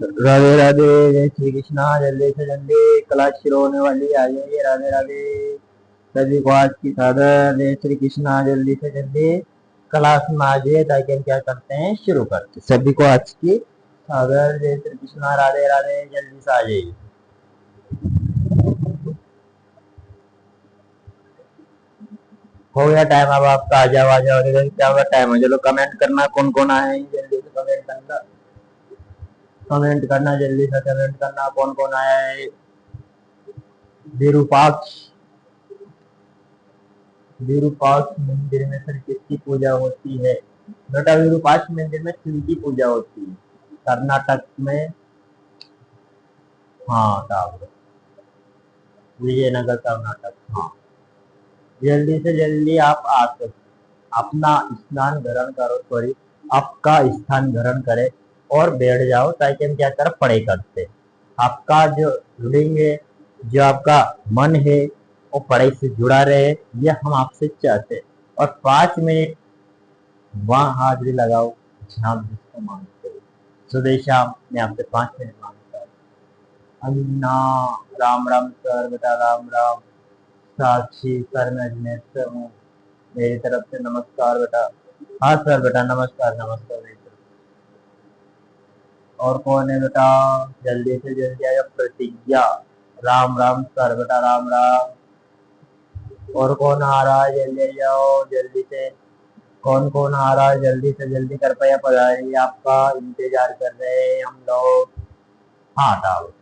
राधे राधे, जय श्री कृष्णा। जल्दी से जल्दी क्लास शुरू होने वाली है, आ जाइए। राधे राधे सभी को आज की सादर जय श्री कृष्णा। जल्दी से जल्दी क्लास में आ जाइए ताकि हम क्या करते हैं, शुरू करते हैं। सभी को आज की सादर जय श्री कृष्णा। राधे राधे, जल्दी से आ जाइए। हो गया टाइम, अब आपका आ जाओ, आ जाओ। क्या होगा टाइम है, चलो कमेंट करना कौन कौन आए हैं, जल्दी से कमेंट करना। कमेंट करना जल्दी से, कमेंट करना कौन कौन आया है। विरूपाक्ष, विरूपाक्ष मंदिर में फिर किसकी पूजा होती है? बेटा विरूपाक्ष मंदिर में शिव की पूजा होती है, कर्नाटक में। हाँ साहब, विजयनगर कर्नाटक। हाँ, जल्दी से जल्दी आप आ सकते, अपना स्नान ग्रहण करो, सॉरी आपका स्थान ग्रहण करे और बैठ जाओ ताकि हम क्या करें, पढ़ाई करते। आपका जो रीडिंग है, जो आपका मन है वो पढ़ाई से जुड़ा रहे, यह हम आपसे चाहते हैं। और 5 मिनट वहाँ हाजिरी लगाओ जहाँ आप जिसको मांगते हो। सुबह शाम मैं आपसे 5 मिनट मांगता हूँ। अन्ना, राम राम सर, बेटा राम राम। साक्षी सर, मैं अजमेर से हूँ, मेरी तरफ से नमस्कार बेटा। हाँ सर बेटा, नमस्कार नमस्कार मेरी तरफ। और कौन है बेटा, जल्दी से जल्दी आया। प्रतिज्ञा, राम राम सर, बेटा राम राम। और कौन आ रहा है, जल्दी आ जाओ जल्दी से। कौन कौन आ रहा है, जल्दी से जल्दी कर पाया पधारिए, आपका इंतजार कर रहे हैं हम लोग। हाँ साहब,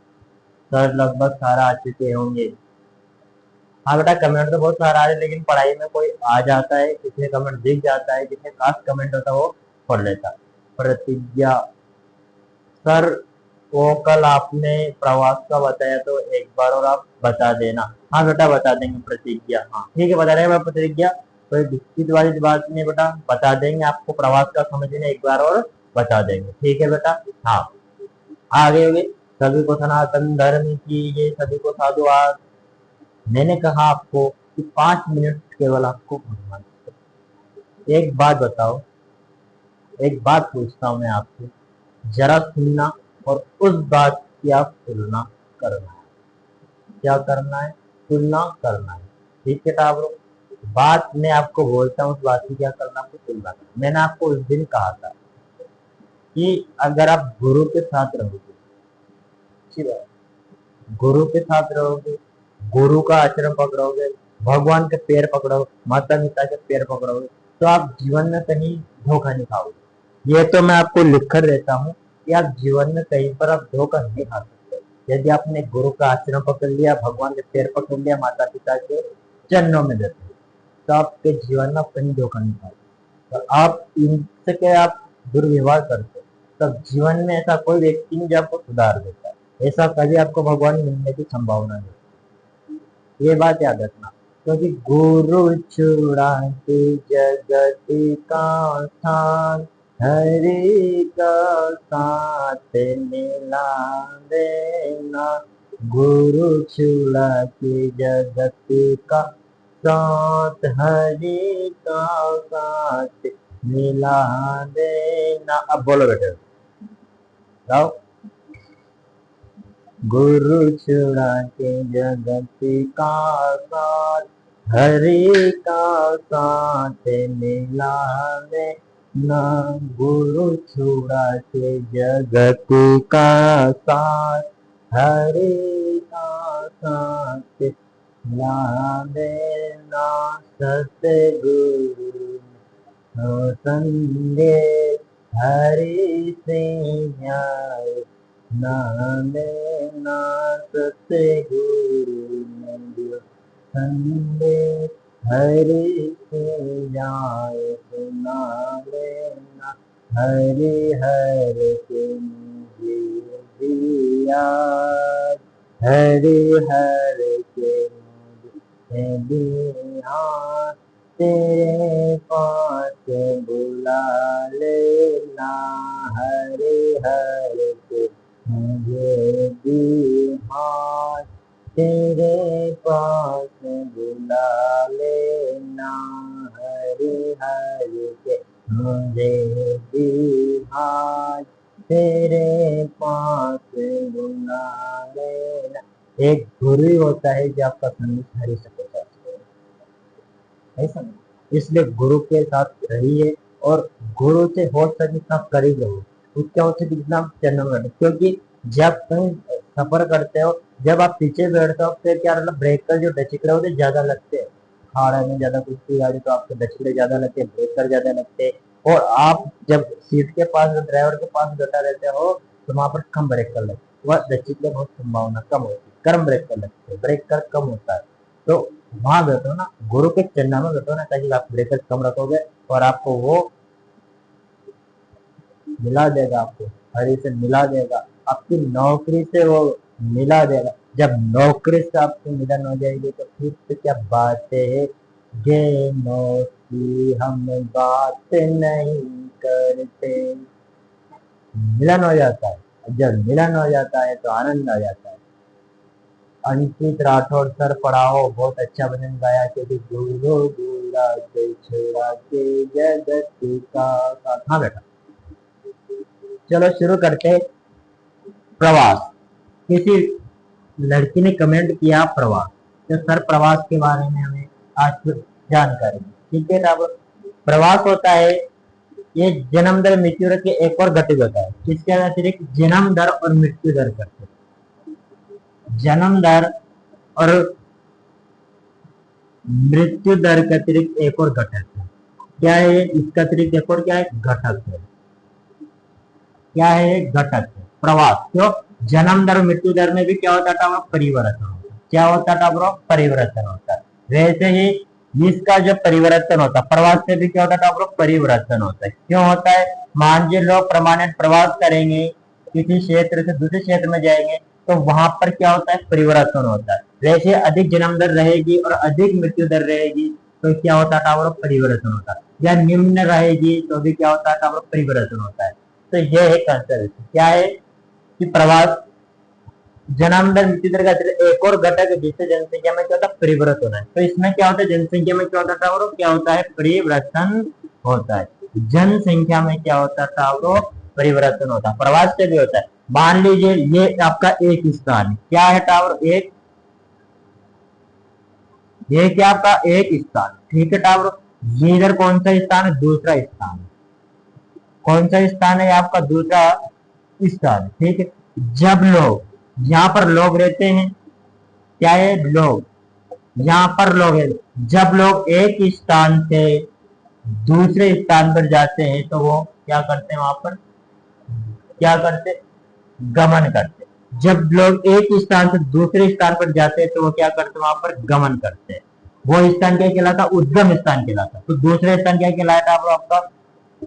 सर लगभग सारा आ चुके होंगे। हाँ बेटा, कमेंट तो बहुत सारा आ रहा है, लेकिन पढ़ाई में कोई आ जाता है, किसी कमेंट दिख जाता है, किसी खास कमेंट होता है वो पढ़ लेता है। प्रतिज्ञा सर, वो कल आपने प्रवास का बताया तो एक बार और आप बता देना। हाँ बेटा बता देंगे प्रतिज्ञा। हाँ ठीक है, बता रहे हैं प्रतिज्ञा, कोई दिक्कत वाली बात नहीं बेटा, बता देंगे आपको। प्रवास का समझने एक बार और बता देंगे, ठीक है बेटा। हाँ, आगे होगी। सभी को सनातन धर्म की ये, सभी को साधुवाद। मैंने कहा आपको कि 5 मिनट केवल आपको भगवान। एक बात बताओ, एक बात पूछता हूँ मैं आपसे, जरा सुनना और उस बात की आप तुलना करना है। क्या करना है? तुलना करना है, ठीक है टाबरो। बात मैं आपको बोलता हूँ, उस बात की क्या करना, आपको तुलना करना। मैंने आपको उस दिन कहा था कि अगर आप गुरु के साथ रहोगे, ठीक है, गुरु के साथ रहोगे, गुरु का आश्रम पकड़ोगे, भगवान के पैर पकड़ोगे, माता पिता के पैर पकड़ोगे, तो आप जीवन में कहीं धोखा नहीं खाओगे। ये तो मैं आपको लिख कर देता हूँ कि आप जीवन में कहीं पर आप धोखा नहीं खा सकते। यदि आपने गुरु का आश्रम पकड़ लिया, भगवान के पैर पकड़ लिया, माता पिता के चरणों में देते, तो आपके जीवन में आप कहीं धोखा नहीं खाओगे। तो आप इनसे के आप दुर्व्यवहार करते, तब जीवन में ऐसा कोई व्यक्ति नहीं जो आपको सुधार देता है। ऐसा कभी आपको भगवान मिलने की संभावना नहीं, ये बात याद रखना। क्योंकि गुरु छुड़ाते जगत का स्थान, हरि का साथ मिला देना। गुरु छुड़ा के जगत का साथ, हरि का साथ मिला देना। अब बोलो बेटे, गाओ। गुरु छुड़ा के जगत का साथ, हरि का साथ मिला दे ना। गुरु छुड़ा के जगत का साथ, हरि का साथ मिला देना। सतगुरु हो संगे, हरि से न्याय नाले ना। सतगुरु मंदिर संगे, हरि से जाए सुना लेना। हरि हर के मुझे दिया, हरि हर के मुझे दिया। तेरे पास बुला लेना, हरे हरे के मुझे भी हाथ। तेरे पास बुला लेना, हरे हरे के मुझे भी हाथ। तेरे पास बुला लेना। एक गुरु ही होता है जो आपका संदेश हरि सके, ऐसा नहीं। इसलिए गुरु के साथ रहिए और गुरु से हो सके जितना करीब रहो, उसका हो सके जितना चरणों में बैठो। क्योंकि जब कहीं सफर करते हो, जब आप पीछे बैठते हो, फिर क्या मतलब ब्रेकर जो डचिकड़े होते ज्यादा लगते हैं। खाड़ा में ज्यादा कुश्ती गाड़ी तो आपको डचिकड़े ज्यादा लगते हैं, ब्रेकर ज्यादा लगते हैं। और आप जब सीट के पास, ड्राइवर के पास बैठा रहते हो, तो वहां पर कम ब्रेकर लगते हैं, वह डचिकड़े बहुत संभावना कम होती है, कम ब्रेकर लगते हैं, ब्रेकर कम होता है। तो वहां बैठो ना, गुरु के चरणों में बैठो ना, ताकि आप ब्रेकर कम रखोगे और आपको वो मिला देगा, आपको हरि से मिला देगा, आपकी नौकरी से वो मिला देगा। जब नौकरी से आपकी मिलन हो जाएगी तो फिर तो क्या बातें है, ये की हम बात नहीं करते। मिलन हो जाता है, जब मिलन हो जाता है तो आनंद आ जाता है। अंकित राठौर सर पढ़ाओ, बहुत अच्छा भजन गाया, क्योंकि गुरु गुरा के छोड़ा के जगत का साथ। हाँ बेटा, चलो शुरू करते। प्रवास। किसी लड़की ने कमेंट किया प्रवास, तो सर प्रवास के बारे में हमें आज जानकारी। ठीक है, अब प्रवास होता है, ये जन्म दर मृत्यु दर के एक और घटक होता है। इसके अतिरिक्त जन्म दर और मृत्यु दर करते, जन्म दर और मृत्यु दर के अतिरिक्त एक और घटक है। क्या है इसका अतिरिक्त एक और क्या है घटक है, क्या है घटक है प्रवास। क्यों? जन्म दर मृत्यु दर में भी क्या होता था, परिवर्तन होता। क्या होता था ब्रो? परिवर्तन होता है। वैसे ही इसका जो परिवर्तन होता, प्रवास से भी क्या होता था ब्रो? परिवर्तन होता है। क्यों होता है? मान लीजिए लोग परमानेंट प्रवास करेंगे, किसी क्षेत्र से दूसरे क्षेत्र में जाएंगे, तो वहां पर क्या होता है? परिवर्तन होता है। वैसे अधिक जन्म दर रहेगी और अधिक मृत्यु दर रहेगी, तो क्या होता था ब्रो? परिवर्तन होता है। या निम्न रहेगी तो भी क्या होता था ब्रो? परिवर्तन होता है। तो यह है कंसेप्ट, क्या है कि प्रवास जन्म दर मृत्यु दर का एक और घटक, जिससे जनसंख्या में क्या होता है? परिवर्तन होना है। तो इसमें क्या होता है? जनसंख्या में क्या होता था ब्रो? क्या होता है? परिवर्तन होता है। जनसंख्या में क्या होता था ब्रो? परिवर्तन होता है। प्रवास से भी होता है। मान लीजिए ये आपका एक स्थान, क्या है टावर? एक, ये क्या आपका एक स्थान, ठीक है टावर। ये इधर कौन सा स्थान है? दूसरा स्थान। कौन सा स्थान है आपका? दूसरा स्थान, ठीक है। जब लोग, यहाँ पर लोग रहते हैं, क्या है? लोग, यहाँ पर लोग है। जब लोग एक स्थान से दूसरे स्थान पर जाते हैं तो वो क्या करते हैं? वहां पर क्या करते? गमन करते। जब लोग एक स्थान से दूसरे स्थान पर जाते हैं तो वो क्या करते? वहां पर गमन करते हैं। वो स्थान क्या कहलाता? उद्गम स्थान कहलाता। तो दूसरे स्थान क्या कहलाता आपका?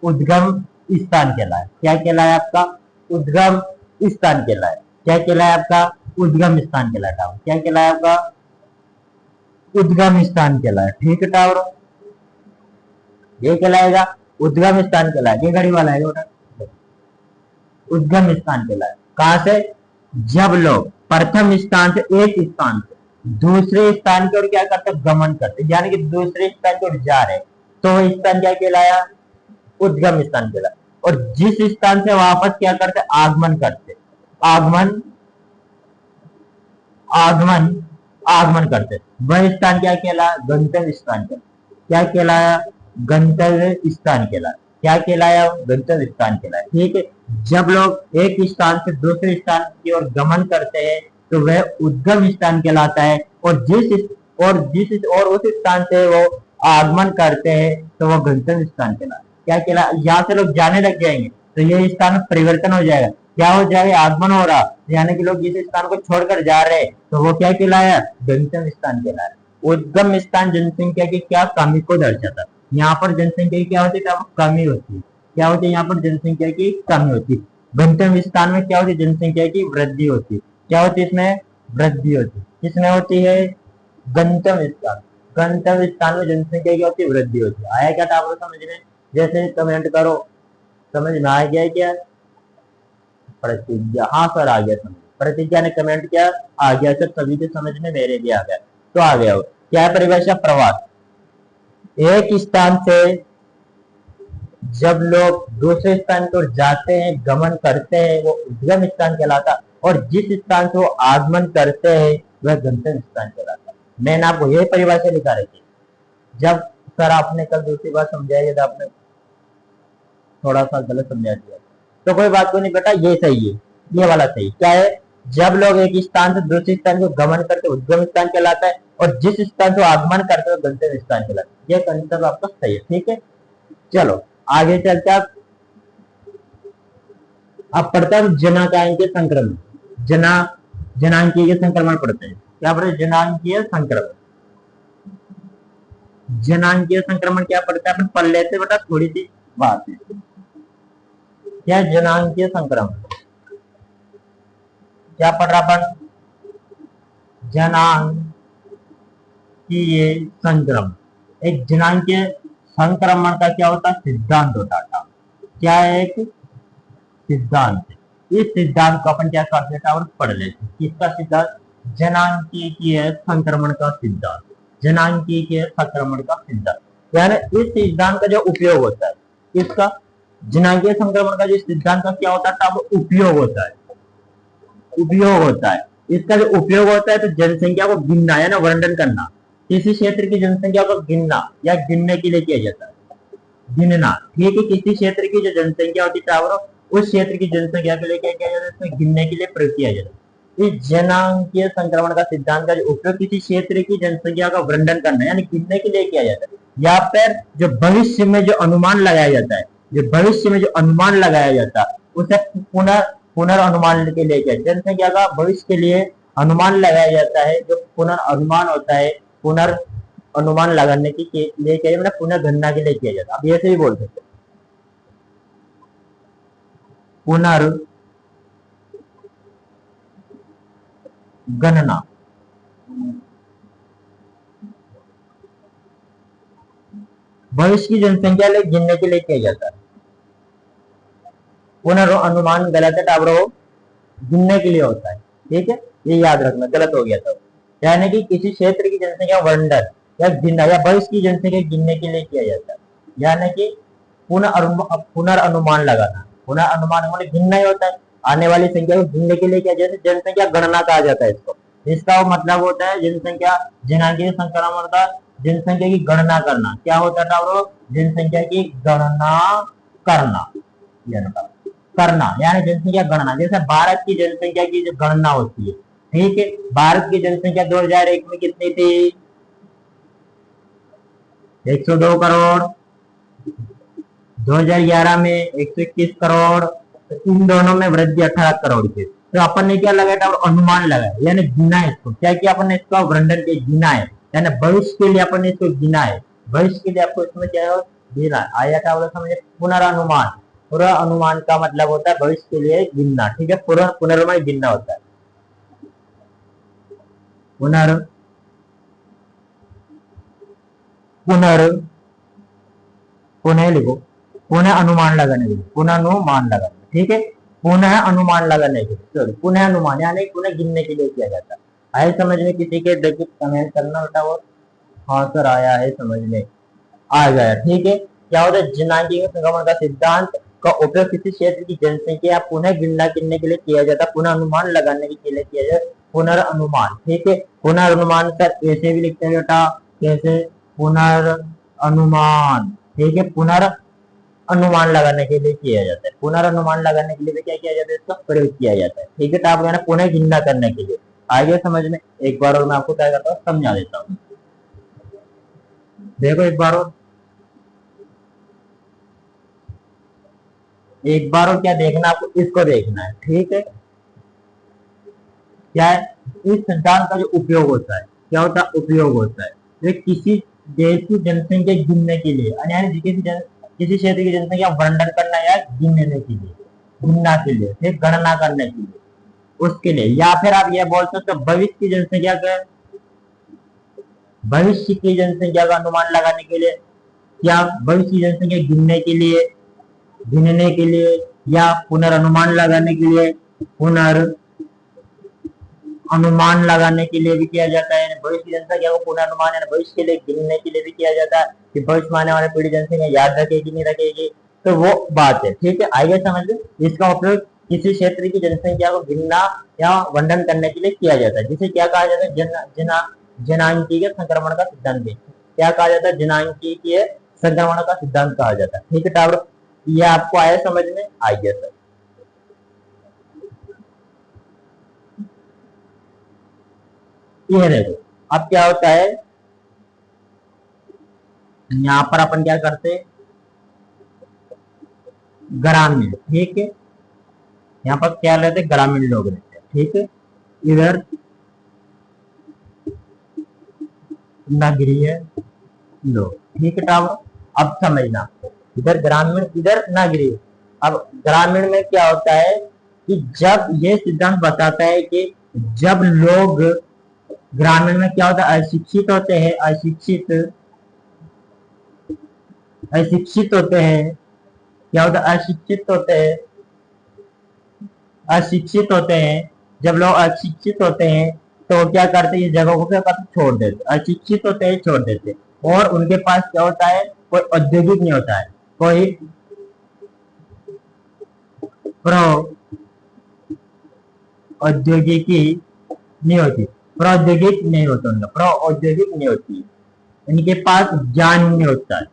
उद्गम स्थान कहलाया। क्या कहलाया आपका? उद्गम स्थान कहलाया। क्या कहलाया आपका? उद्गम स्थान कहलाता। क्या कहलाया आपका? उद्गम स्थान कहलाया। ठीक है टावर, ये कहलाएगा उद्गम स्थान कहलाया। ये घड़ी वाला है उद्गम स्थान कहलाया। कहां से? जब लोग प्रथम स्थान से, एक स्थान से दूसरे स्थान की ओर क्या करते? गमन करते, यानी कि दूसरे स्थान की ओर जा रहे, तो वह स्थान क्या कहलाया? उद्गम स्थान कहलाया। और जिस स्थान से वापस क्या करते? आगमन करते, आगमन, आगमन, आगमन करते, वह स्थान क्या कहलाया? गंतव्य स्थान कहलाया। क्या कहलाया? गंतव्य स्थान कहलाया। क्या कहलाया? गंतव्य स्थान कहलाया। ठीक है। जब लोग एक स्थान से दूसरे स्थान की ओर गमन करते हैं तो वह उद्गम स्थान कहलाता है। और उस स्थान से वो आगमन करते हैं तो वह गंतव्य स्थान कहलाता है। क्या कहला? यहाँ से लोग जाने लग जाएंगे तो यह स्थान परिवर्तन हो जाएगा। क्या हो जाएगा? आगमन हो रहा, यानी कि लोग जिस स्थान को छोड़कर जा रहे हैं तो वो क्या कहलाया? गंतव्य स्थान कहलाया। उद्गम स्थान जनसंख्या की क्या कमी को दर्शाता है। यहाँ पर जनसंख्या की क्या होती है? कमी होती है। क्या होती है? यहाँ पर जनसंख्या की कमी होती है। गंतव्य स्थान में क्या होती है? जनसंख्या की वृद्धि होती है। क्या होती है? इसमें वृद्धि होती है। किसमें होती है? गंतव्य स्थान। गंतव्य स्थान में जनसंख्या की होती है? वृद्धि होती है। आया क्या था आपको समझ में? जैसे कमेंट करो, समझ में आ गया क्या? प्रतिज्ञा, हाँ सर आ गया समझ। प्रतिज्ञा ने कमेंट किया, आ गया सर, सभी के समझ में, मेरे भी आ गया। तो आ गया। क्या है परिभाषा? प्रवास, एक स्थान से जब लोग दूसरे स्थान पर जाते हैं, गमन करते हैं, वो उद्गम स्थान कहलाता, और जिस स्थान से वो आगमन करते हैं वह गंतव्य स्थान कहलाता। मैंने आपको यही परिभाषा लिखा रखी। जब सर आपने कल दूसरी बार समझाई तो आपने थोड़ा सा गलत समझा दिया, तो कोई बात को नहीं बेटा, ये सही है, ये वाला सही। क्या है? जब लोग एक स्थान से दूसरे स्थान को गमन करते उद्गम स्थान कहलाता है, और जिस स्थान से आगमन करते हैं गंतव्य स्थान कहलाता है। यह कंसेप्ट आपका सही है, ठीक है। चलो आगे चलते हैं। अब पढ़ता है जनांकीय संक्रमण। जनांकीय संक्रमण पढ़ते हैं। क्या पढ़ते? जनांकीय संक्रमण। जनांकीय संक्रमण क्या पढ़ता है? अपन पढ़ लेते बेटा थोड़ी सी बात है। क्या जनांकीय संक्रमण? क्या पढ़ रहा अपन? जनांकीय संक्रमण। एक जनांकीय संक्रमण का क्या होता है? सिद्धांत होता था। क्या है? एक सिद्धांत। इस सिद्धांत को अपन क्या करते थे और पढ़ लेते। किसका सिद्धांत? जनांकीय संक्रमण का सिद्धांत। जनांकीय संक्रमण का सिद्धांत, यानी इस सिद्धांत का जो उपयोग होता है, इसका जनांकीय संक्रमण का जो सिद्धांत का क्या होता था? वो उपयोग होता है। उपयोग होता है। इसका जो उपयोग होता है तो जनसंख्या को गिनना है ना, वर्णन करना। किसी क्षेत्र की जनसंख्या को गिनना या गिनने के लिए किया जाता है। गिनना, ठीक है। किसी क्षेत्र की जो जनसंख्या होती है उस क्षेत्र की जनसंख्या के लिए क्या किया जाता है? इसमें गिनने के लिए प्रयोग किया जाता है। इस जनांकीय संक्रमण का सिद्धांत का जो उपयोग किसी क्षेत्र की जनसंख्या का वर्णन करना यानी गिनने के लिए किया जाता है, या फिर जो भविष्य में जो अनुमान लगाया जाता है, जो भविष्य में जो अनुमान लगाया जाता है उसे पुनर्अनुमान के लिए किया। जनसंख्या का भविष्य के लिए अनुमान लगाया जाता है, जो पुनर्अनुमान होता है, पुनर्अनुमान लगाने के लिए किया जाता है, पुनर्गणना के लिए किया जाता है। अब ऐसे ही बोल सकते पुनर्गणना। भविष्य की जनसंख्या गिनने के लिए किया जाता है। पुनर्अनुमान गलत है टाबरो, गिनने के लिए होता है, ठीक है। ये याद रखना, गलत हो गया था। यानी कि किसी क्षेत्र की जनसंख्या वर्णन या गिनना या भविष्य की जनसंख्या गिनने के लिए किया जाता है, यानी कि पुनर्अनुमान लगाना। पुनर्अनुमान मतलब गिनना ही होता है, आने वाली संख्या को गिनने के लिए किया जाता है। जनसंख्या गणना कहा जाता है इसको। इसका मतलब होता है जनसंख्या, जनांकीय संक्रमण का जनसंख्या की गणना करना। क्या होता था वो? जनसंख्या की गणना करना, यानी जनसंख्या गणना। जैसे भारत की जनसंख्या की जो गणना होती है, ठीक है। भारत की जनसंख्या 2001 में कितनी थी? 102 करोड़। 2011 में 121 करोड़। तो इन दोनों में वृद्धि 18 करोड़ की। तो अपन ने क्या लगाया था? अनुमान लगाया, यानी गिना है इसको। क्या किया अपन ने? इसका वर्णन के गिना है, यानी भविष्य के लिए अपन ने इसको गिना है। भविष्य के लिए आपको इसमें क्या है? गिना आया था, बोला समझे? पुनर्अनुमान। पुनर्अनुमान का मतलब होता है भविष्य के लिए गिनना, ठीक है। पुनर्अनुमान गिनना होता है। पुनः लिखो, पुनः अनुमान लगाने के लिए, पुनः अनुमान लगाने, ठीक है। पुनः अनुमान लगाने के लिए, पुनः अनुमान यानी पुनः गिनने के लिए किया जाता है। आए समझ में? किसी के देखिए कमेंट करना बेटा। वो हाँ सर आया है, समझ में आ गया, ठीक है। क्या होता है? जनांकीय संक्रमण का सिद्धांत का उपयोग किसी क्षेत्र की जनसंख्या पुनः गिनना गिनने के लिए किया जाता है, पुनः अनुमान लगाने के लिए किया जाता है। पुनर्अनुमान, ठीक है। पुनर्अनुमान सर ऐसे भी लिखते हैं बेटा, कैसे? पुनर्अनुमान, ठीक है। पुनर्अनुमान लगाने के लिए किया जाता है। पुनर्अनुमान लगाने के लिए क्या किया जाता है? इसका प्रयोग किया जाता है, ठीक है। तो आप पुनः गिनना करने के लिए आगे समझ में। एक बार और मैं आपको क्या करता हूँ, समझा देता हूँ। देखो एक बार और क्या देखना आपको? इसको देखना है, ठीक है। क्या है? इस सिद्धांत का जो उपयोग होता है, क्या होता है? उपयोग होता है ये किसी देश की जनसंख्या गिनने के लिए, यानी किसी क्षेत्र की जनसंख्या वर्णन करना या गिनने के लिए, गिनना के लिए, फिर गणना करने के लिए, उसके लिए। या फिर आप ये बोल सकते हो भविष्य की जनसंख्या का अनुमान लगाने के लिए, या भविष्य की जनसंख्या गिनने के लिए, या पुनर्अनुमान लगाने के लिए, अनुमान लगाने के लिए भी किया जाता है। भविष्य की जनसंख्या को पुनर्अनुमान भविष्य के लिए गिनने के लिए भी किया जाता है कि भविष्य में आने वाले पीढ़ी जनसंख्या याद रखेगी नहीं रखेगी, तो वो बात है। ठीक है, आइए समझ लो। इसका उपयोग किसी क्षेत्र की जनसंख्या को गिनना या वर्णन करने के लिए किया जाता है, जिसे क्या कहा जाता है, जनांकीय संक्रमण का सिद्धांत भी क्या कहा जाता है, जनांकीय संक्रमण का सिद्धांत कहा जाता है। ठीक है टावर, ये आपको आया समझ में? आइए सर, ये देखो अब क्या होता है, यहाँ पर अपन क्या करते हैं, ग्रामीण। ठीक है, यहाँ पर क्या रहते हैं, ग्रामीण लोग रहते हैं। ठीक है, इधर नगरीय लोग। ठीक है टावर, अब समझना, इधर ग्रामीण इधर नगरीय। अब ग्रामीण में क्या होता है कि जब ये सिद्धांत बताता है कि जब लोग ग्रामीण में क्या होता है, अशिक्षित होते हैं, अशिक्षित होते हैं, क्या होता है, अशिक्षित होते हैं। जब लोग अशिक्षित होते हैं तो क्या करते हैं, इस जगह को क्या करते, छोड़ देते, अशिक्षित होते हैं छोड़ देते। और उनके पास क्या होता है, कोई औद्योगिक नहीं होता है, कोई प्रो औद्योगिकी नहीं होती, प्रौद्योगिक नहीं होता, उनका प्रो औद्योगिक नहीं होती, इनके पास ज्ञान नहीं होता है।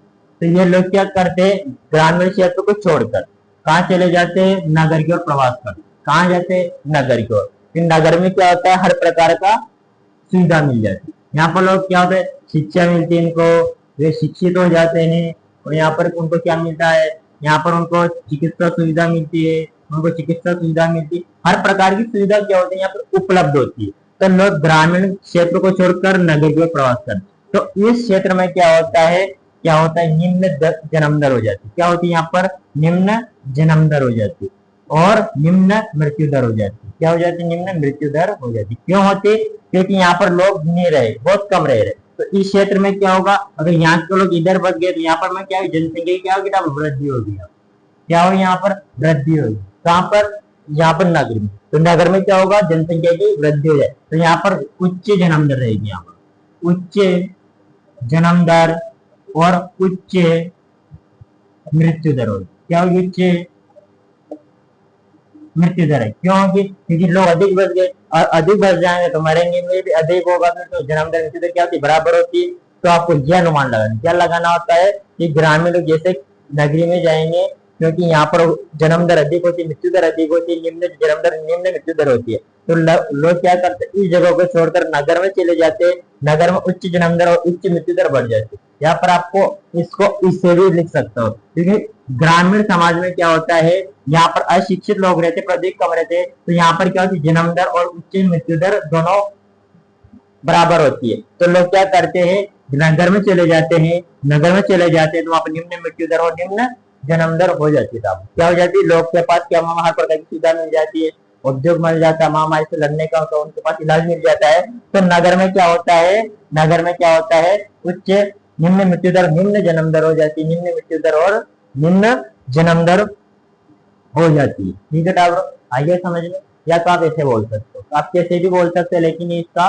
तो ये लोग क्या करते हैं, ग्रामीण क्षेत्र को छोड़कर कहाँ चले जाते हैं, नगर की ओर प्रवास करते। कहाँ जाते हैं, नगर की ओर। फिर नगर में क्या होता है, हर प्रकार का सुविधा मिल जाती है। यहाँ पर लोग क्या होते हैं, शिक्षा मिलती है इनको, वे शिक्षित हो जाते हैं। और यहाँ पर उनको क्या मिलता है, यहाँ पर उनको चिकित्सा सुविधा मिलती है, उनको चिकित्सा सुविधा मिलती है, हर प्रकार की सुविधा क्या होती है यहाँ पर उपलब्ध होती है। तो लोग ग्रामीण क्षेत्र को छोड़कर नगर की ओर प्रवास करते। तो इस क्षेत्र में क्या होता है, निम्न जन्म दर हो जाती है। क्या होती है यहाँ पर, निम्न जन्म दर हो जाती है और निम्न मृत्यु दर हो जाती है। क्या हो जाती है, निम्न मृत्यु दर हो जाती है। क्यों होती, क्योंकि यहाँ पर लोग नहीं रहे, बहुत कम रह रहे। तो इस क्षेत्र में क्या होगा, अगर यहाँ के लोग इधर बच गए तो यहाँ पर में क्या होगी, जनसंख्या क्या होगी, वृद्धि होगी। क्या होगी, यहाँ पर वृद्धि होगी। कहाँ पर, यहाँ पर नगर में। तो नगर में क्या होगा, जनसंख्या की वृद्धि हो जाए, तो यहाँ पर उच्च जन्म दर रहेगी, यहाँ पर उच्च जन्म दर और उच्च मृत्यु दर होगी। क्या होगी, उच्च मृत्यु दर है। क्योंकि क्योंकि लोग अधिक बढ़ गए और अधिक बढ़ जाएंगे तो मरेंगे में भी अधिक होगा, फिर तो जन्म दर मृत्यु दर क्या होती है, बराबर होती है। तो आपको यह अनुमान लगाना, क्या लगाना होता है कि ग्रामीण लोग जैसे नगरी में जाएंगे, क्योंकि यहाँ पर जन्म दर अधिक होती है, मृत्यु दर अधिक होती है, निम्न जन्म दर निम्न मृत्यु दर होती है। तो लोग क्या करते हैं, इस जगह को छोड़कर नगर में चले जाते हैं। नगर में उच्च जन्म दर और उच्च मृत्यु दर बढ़ जाती है। यहाँ पर आपको इसको इससे भी लिख सकते हो, क्योंकि ग्रामीण समाज में क्या होता है, यहाँ पर अशिक्षित लोग रहते, अधिक कम रहते, तो यहाँ पर क्या होती है, जन्म दर और उच्च मृत्यु दर दोनों बराबर होती है। तो लोग क्या करते हैं, नगर में चले जाते हैं, तो वहां पर निम्न मृत्यु दर और निम्न जन्म दर हो जाती है। क्या हो जाती है, लोग के पास क्या हर प्रकार की सुविधा मिल जाती है, उद्योग मिल जाता है, महामारी से लड़ने का तो उनके पास इलाज मिल जाता है। तो नगर में क्या होता है, उच्च निम्न मृत्यु दर निम्न जन्म दर हो जाती है, निम्न मृत्यु दर और निम्न जन्म दर हो जाती है। ठीक है टावर, आइए समझ में। या तो आप ऐसे बोल सकते हो, आप कैसे भी बोल सकते हैं, लेकिन इसका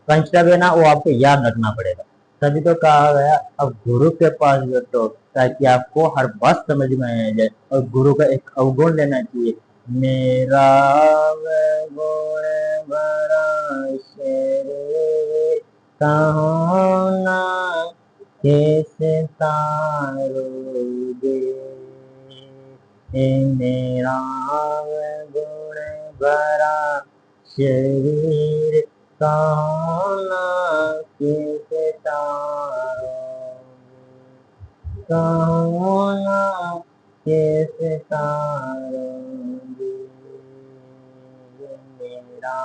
कंस्ट्रक्ट है ना, वो आपको याद रखना पड़ेगा। तभी तो कहा गया अब गुरु के पास बैठो, ताकि आपको हर बात समझ में आ जाए। और गुरु का एक अवगुण लेना चाहिए, मेरा गुण बड़ा शरीर कहना कैसे तारोगे, मेरा गुण भरा शरीर कहना कैसे तारोगे, कहना कैसे तारोगे, मेरा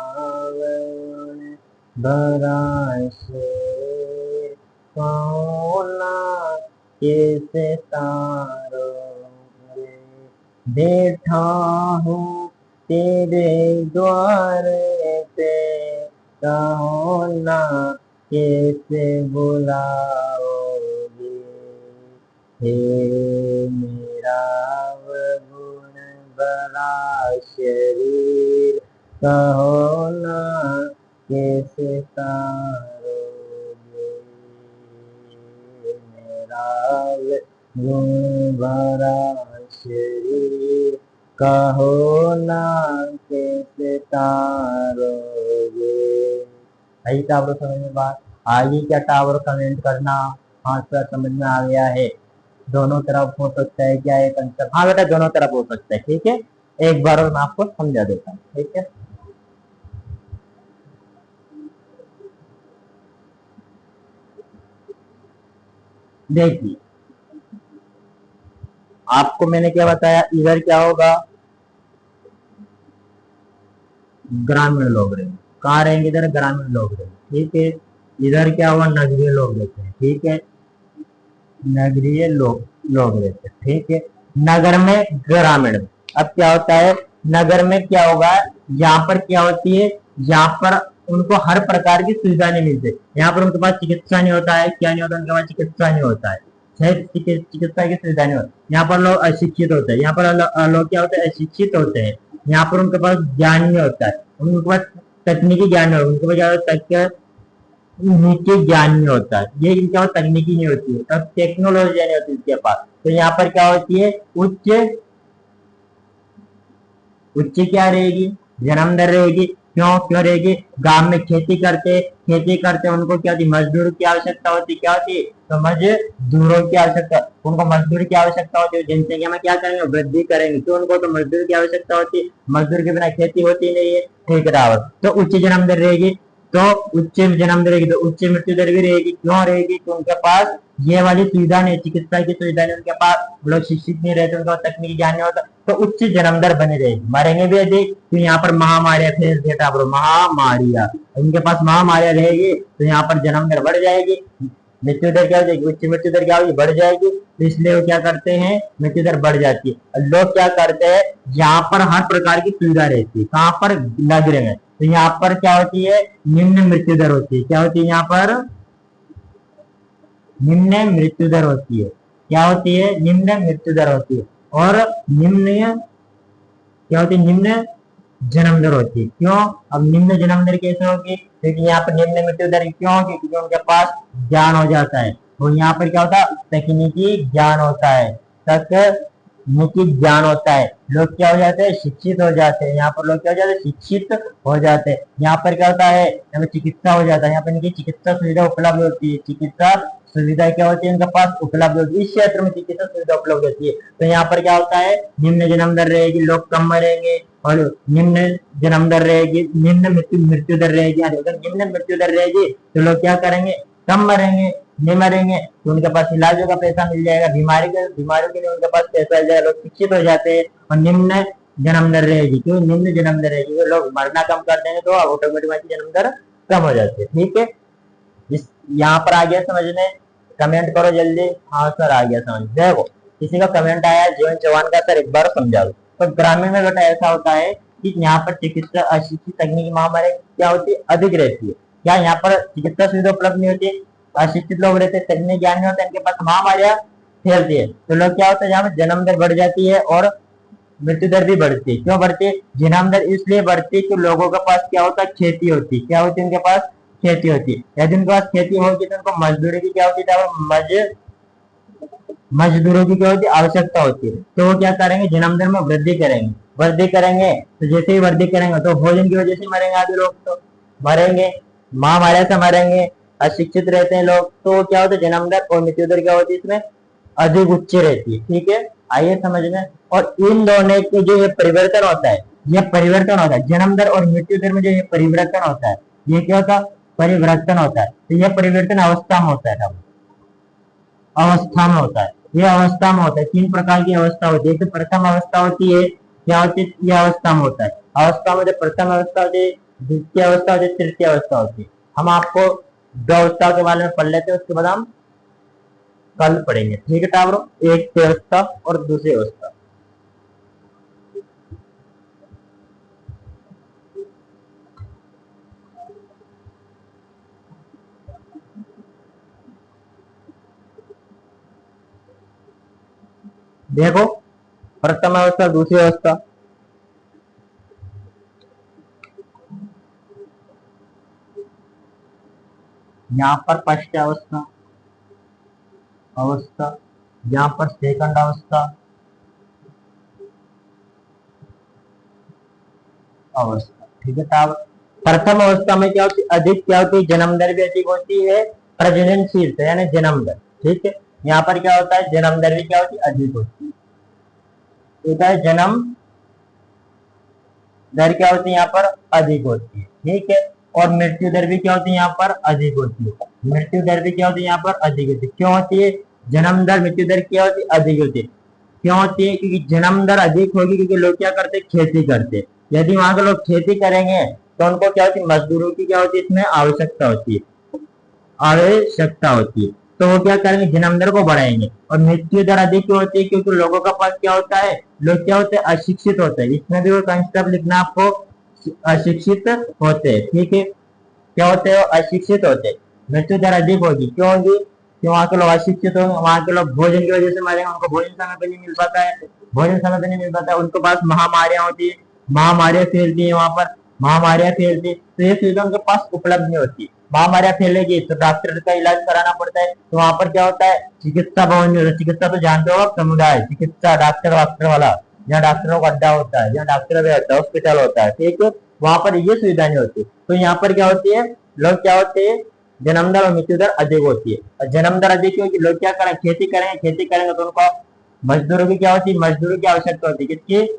गुण भरा शरीर कहना कैसे तारोगे, बैठा हूँ तेरे द्वार पे, कहो ना कैसे बुलाओगे, हे मेरा गुण भरा शरीर कहो ना कैसे तारोगे, मेरा गुण भरा श्री कहो ना कैसे तारोगे। आई टावर समझ में बात? आगे क्या टावर कमेंट करना। हाँ सर समझ में आ गया है। दोनों तरफ हो सकता है क्या एक आंसर? हाँ बेटा दोनों तरफ हो सकता है। ठीक है, एक बार और मैं आपको समझा देता हूँ। ठीक है, देखिए आपको मैंने क्या बताया, इधर क्या होगा, ग्रामीण लोग रहेंगे। कहाँ रहेंगे? इधर ग्रामीण लोग रहेंगे। ठीक है, इधर क्या हुआ, नगरीय लोग रहते हैं। ठीक है, नगरीय लोग रहते हैं। ठीक है, नगर में ग्रामीण में। अब क्या होता है, नगर में क्या होगा, यहाँ पर क्या होती है, यहाँ पर उनको हर प्रकार की सुविधा नहीं मिलती। यहाँ पर उनके पास चिकित्सा नहीं होता है। क्या नहीं होता उनके पास? चिकित्सा नहीं होता है। चिकित्सा की सुविधा नहीं होती। यहाँ पर लोग अशिक्षित होते हैं। यहाँ पर लोग क्या होते हैं, अशिक्षित होते हैं। यहाँ पर उनके पास ज्ञान नहीं होता है। उनके पास तकनीकी ज्ञान नहीं होता, उनके पास ज्यादा नीचे ज्ञान नहीं होता है। ये इनके पास तकनीकी नहीं होती है, तब टेक्नोलॉजी नहीं होती इसके पास। तो यहाँ पर क्या होती है, उच्च उच्च क्या रहेगी, जन्म दर रहेगी। क्यों क्यों रहेगी? गांव में खेती करते उनको क्या होती, मजदूर की आवश्यकता होती। क्या होती? तो मजदूरों की आवश्यकता, उनको मजदूर की आवश्यकता होती है। जनसंख्या में क्या करेंगे, वृद्धि करेंगे, तो उनको तो मजदूर की आवश्यकता होती है। मजदूर के बिना खेती होती नहीं है। ठीक है बराबर। तो उच्च जन्म दर रहेगी, तो उच्च जन्म दर रहेगी तो उच्च मृत्यु दर भी रहेगी। क्यों रहेगी? तो उनके पास ये वाली सुविधा नहीं, चिकित्सा की सुविधा नहीं उनके पास, लोग शिक्षित नहीं रहते, उनका तकनीकी ज्ञान नहीं होता, तो उच्च जन्म दर बनी रहेगी। मरेंगे भी अधिक। तो यहाँ पर महामारियां, फिर बेटा बोलो महामारियां, उनके पास महामारियां रहेगी तो यहाँ पर जन्म दर बढ़ जाएगी। मृत्यु दर क्या हो जाएगी, उच्च मृत्यु दर क्या होगी, बढ़ जाएगी। तो इसलिए वो क्या करते हैं, मृत्यु दर बढ़ जाती है। लोग क्या करते हैं, यहाँ पर हर प्रकार की सुविधा रहती है। कहाँ पर? नगर में। तो यहाँ पर क्या होती है, निम्न मृत्यु दर होती है। क्या होती है? यहाँ पर निम्न मृत्यु दर होती है। क्या होती है? निम्न मृत्यु दर होती है। और निम्न क्या होती है, निम्न जन्म दर होती है। क्यों? अब निम्न जन्म दर कैसे होगी, क्योंकि यहाँ पर निम्न मृत्यु दर क्यों होगी, क्योंकि उनके पास ज्ञान हो जाता है। तो यहाँ पर क्या होता है, तकनीकी ज्ञान होता है। तकनीकी ज्ञान होता है, लोग क्या हो जाते हैं, शिक्षित हो जाते हैं। यहाँ पर लोग क्या हो जाते हैं, शिक्षित हो जाते हैं। यहाँ पर क्या होता है, यहाँ पर चिकित्सा हो जाता है। यहाँ पर इनकी चिकित्सा सुविधा उपलब्ध होती है। चिकित्सा सुविधा क्या होती है, उनके पास उपलब्ध होती है। इस क्षेत्र में चिकित्सा सुविधा उपलब्ध होती है। तो यहाँ पर क्या होता है, निम्न जन्म दर रहेगी, लोग कम मरेंगे। और निम्न जन्म दर रहेगी, निम्न मृत्यु दर रहेगी। अगर निम्न मृत्यु दर रहेगी तो लोग क्या करेंगे, कम मरेंगे, नहीं मरेंगे। तो उनके पास इलाजों का पैसा मिल जाएगा, बीमारियों के लिए उनके पास पैसा मिल जाएगा, लोग शिक्षित हो जाते हैं। और निम्न जन्म दर रहेगी, क्यों निम्न जन्म दर रहेगी, लोग मरना कम कर देंगे तो ऑटोमेटिक जन्म दर कम हो जाती है। ठीक है, इस यहाँ पर आ गया समझ में? कमेंट करो जल्दी। हाँ सर आ गया समझ। देखो किसी का कमेंट आया, जीवन चौहान का, सर एक बार समझा दो। तो ग्रामीण में बेटा ऐसा होता है कि यहाँ पर चिकित्सा अशिक्षित तकनीकी महामारी क्या होती है, अधिक रहती है। क्या यहाँ पर चिकित्सा सुविधा उपलब्ध नहीं होती, अशिक्षित लोग रहते हैं, तकनीकी ज्ञान नहीं होता, इनके पास महामारियां फैलती है। तो लोग क्या होता है, यहाँ पर जन्म दर बढ़ जाती है और मृत्यु दर भी बढ़ती है। क्यों बढ़ती है? जन्म दर इसलिए बढ़ती है कि लोगों के पास क्या होता है, खेती होती है। क्या होती है? उनके पास खेती होती है। यदि उनके पास खेती होगी तो उनको मजदूरी की क्या होती है, मजदूरों की क्या होती है, आवश्यकता होती है। तो वो क्या करेंगे, जन्म दर में वृद्धि करेंगे। वृद्धि करेंगे तो जैसे ही वृद्धि करेंगे तो भोजन की वजह से मरेंगे, आधे लोग तो मरेंगे, महामारी से मरेंगे। अशिक्षित रहते हैं लोग, तो क्या होता है, जन्म दर और मृत्यु दर क्या होती है इसमें अधिक उच्च रहती है। ठीक है, आइए समझना। और इन दोनों के जो ये परिवर्तन होता है, ये परिवर्तन होता है जन्म दर और मृत्यु दर में जो ये परिवर्तन होता है, ये क्या होता है, परिवर्तन होता है। तो यह परिवर्तन अवस्था में होता है, अवस्था में होता है। यह अवस्था में होता है। तीन प्रकार की अवस्था होती है। तो प्रथम अवस्था होती है, क्या होती है, यह अवस्था में होता है। अवस्था में जो प्रथम अवस्था होती है, द्वितीय अवस्था होती है, तृतीय अवस्था होती है। हम आपको दो अवस्था के बारे में पढ़ लेते हैं, उसके बाद हम कल पढ़ेंगे। ठीक है टावरों, एक अवस्था और दूसरी अवस्था। देखो प्रथम अवस्था, दूसरी अवस्था। यहाँ पर फर्स्ट अवस्था अवस्था, यहाँ पर सेकंड अवस्था अवस्था। ठीक है साहब। प्रथम अवस्था में क्या होती है, अधिक क्या होती है, जन्म दर भी अधिक होती है, प्रजननशीलता यानी जन्म दर। ठीक है, यहाँ पर क्या होता है, जन्म दर भी क्या होती है, अधिक होती है। होता है जन्म दर क्या होती है यहाँ पर अधिक होती है। ठीक है, और मृत्यु दर भी क्या होती है यहाँ पर अधिक होती है। मृत्यु दर भी क्या होती है यहाँ पर अधिक होती है। क्यों होती है, जन्म दर मृत्यु दर क्या होती है, अधिक होती है। क्यों होती है, क्योंकि जन्म दर अधिक होगी क्योंकि लोग क्या करते हैं, खेती करते हैं। यदि वहां के लोग खेती करेंगे तो उनको क्या होती है, मजदूरों की क्या होती है, इसमें आवश्यकता होती है, आवश्यकता होती है। तो वो क्या करेंगे, जन्म दर को बढ़ाएंगे। और मृत्यु दर अधिक क्यों होती है, क्योंकि लोगों का पास क्या होता है, लोग क्या होते हैं, अशिक्षित होते हैं। इसमें भी वो कंसेप्ट लिखना आपको, अशिक्षित होते हैं। ठीक है, क्या होते हैं, अशिक्षित होते हैं। मृत्यु दर अधिक होगी, क्यों होगी, क्यों, वहां के लोग अशिक्षित होंगे, वहां के लोग भोजन की वजह से मरेंगे, उनको भोजन समय पर नहीं मिल पाता है, भोजन समय पर नहीं मिल पाता है, उनके पास महामारियां होती है, महामारियां फैलती है, वहां पर महामारियां फैलती है, तो ये सुविधा उनके पास उपलब्ध नहीं होती। महामारियां फैलेगी तो डॉक्टर का इलाज कराना पड़ता है, तो वहां पर क्या होता है, चिकित्सा भवन नहीं होता। चिकित्सा तो जानते हो आप, समुदाय चिकित्सा, डॉक्टर वाला, जहाँ डॉक्टरों का अड्डा होता है, जहाँ डॉक्टर भी होता है, हॉस्पिटल होता है। ठीक है, वहां पर ये सुविधा नहीं होती। तो यहाँ पर क्या होती है, लोग क्या होते हैं, जन्म दर और मृत्यु दर अधिक होती है। और जन्म दर अधिक होगी, लोग क्या करें, खेती करेंगे, खेती करेंगे तो उनको मजदूरों की क्या होती है, मजदूरों की आवश्यकता होती है। किसकी,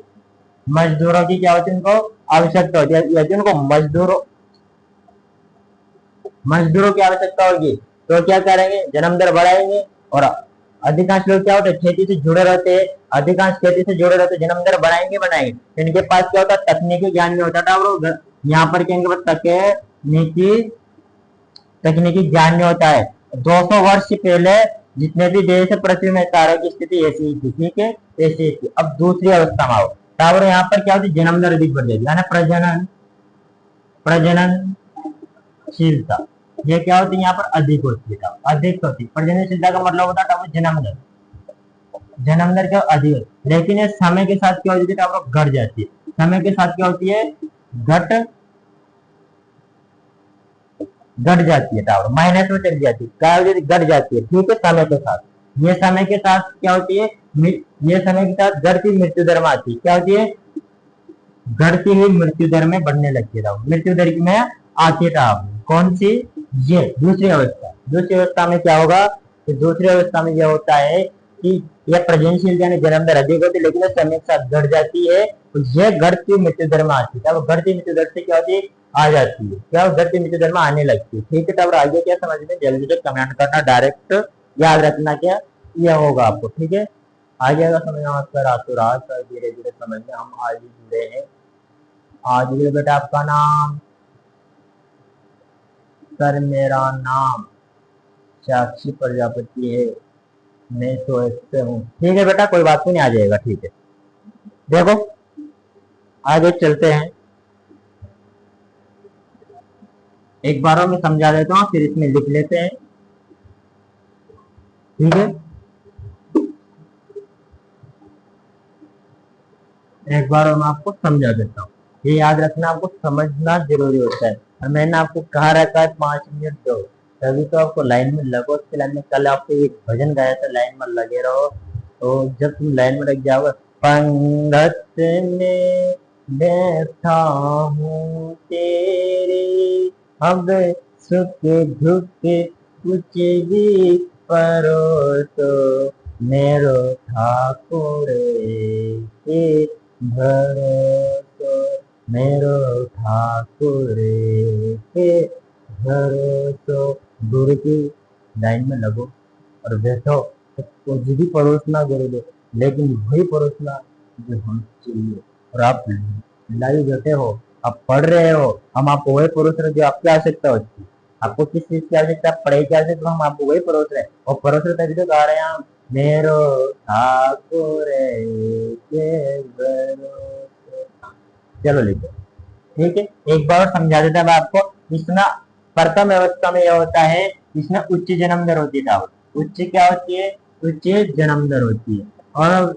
मजदूरों की क्या होती है, उनको आवश्यकता होती है। यदि उनको मजदूरों की आवश्यकता होगी तो क्या करेंगे, जन्म दर बढ़ाएंगे। और अधिकांश लोग क्या होते हैं, खेती से जुड़े रहते हैं, अधिकांश खेती से जुड़े रहते, जन्म दर बढ़ाएंगे बढ़ाएंगे। इनके पास क्या होता है, तकनीकी ज्ञान नहीं होता था। और यहाँ पर क्या, इनके पास तकनीकी ज्ञान नहीं होता है। 200 वर्ष पहले जितने भी देश है पृथ्वी में, सारों की स्थिति ऐसी ही थी। ठीक है, ऐसी ही थी। अब दूसरी अवस्था में आओ, टावर यहाँ पर क्या होती है, जन्म दर अधिक बढ़ जाएगी, यानी प्रजननशीलता, ये क्या होती है यहाँ पर अधिक होती है, अधिक होती है। प्रजननशीलता का मतलब होता है जन्म दर क्या अधिक होती है। लेकिन ये समय के साथ क्या होती है, घट जाती है। समय के साथ क्या होती है, घट जाती है, टावर माइनस में चली जाती है, क्या होती है, घट जाती है। ठीक है, समय के साथ, ये समय के साथ क्या होती है, ये समय के साथ घटती मृत्यु दर में आती है। क्या होती है, घटती हुई मृत्यु दर में बढ़ने लगती है, मृत्यु दर में आती है टावर। कौन सी, ये दूसरी अवस्था। दूसरी अवस्था में क्या होगा, तो दूसरी अवस्था में यह होता है कि यह प्रजननशील यानी जन्म दर अधिक होती है, लेकिन समय के साथ घट जाती है। तो यह घटती मृत्यु दर में आती है, घटती मृत्यु दर से क्या होती है, आ जाती है, क्या घटती मृत्यु दर में आने लगती है। ठीक है, तब आगे क्या समझ में, जल्दी से कमेंट करना, डायरेक्ट याद रखना क्या यह होगा आपको। ठीक है, आ जाएगा समझ में, रातों रात धीरे धीरे समझ में हम आज ही जुड़े हैं। आज भी बेटा आपका नाम, सर मेरा नाम साक्षी प्रजापति है, मैं तो ऐसे हूँ। ठीक है बेटा, कोई बात नहीं, आ जाएगा। ठीक है, देखो आगे चलते हैं, एक बार मैं समझा देता हूँ, फिर इसमें लिख लेते हैं। ठीक है, एक बार मैं आपको समझा देता हूँ, ये याद रखना, आपको समझना जरूरी होता है। और मैंने आपको कहा रखा है 5 मिनट दो, तभी तो आपको लाइन में लगो। उसके लाइन में कल आपको एक भजन गाया था, लाइन में लगे रहो। तो जब तुम लाइन में लग जाओगे, पंगत में बैठा हूँ तेरे, अब सुख दुख कुछ भी परो तो मेरो ठाकुर के भरोसो, मेरो ठाकुर के भरोसो। गुरु की लाइन में लगो और बैठो, तो कुछ भी परोसना गुरु दो, लेकिन वही परोसना जो हम चाहिए। और आप लाइव बैठे हो, आप पढ़ रहे हो, हम आपको वही परोस रहे जो आपकी आवश्यकता होती है। आपको किस चीज की आवश्यकता, पढ़ाई की आवश्यकता, हम आपको वही परोस रहे हैं। और परोस रहे तभी तो गा रहे हैं हम, मेरो ठाकुर के भरोसे। चलो लिखो। ठीक है, एक बार समझा देता है मैं आपको। इसमें प्रथम अवस्था में यह होता है, इसमें उच्च जन्म दर होती है। उच्च क्या होती है, उच्च जन्म दर होती है, और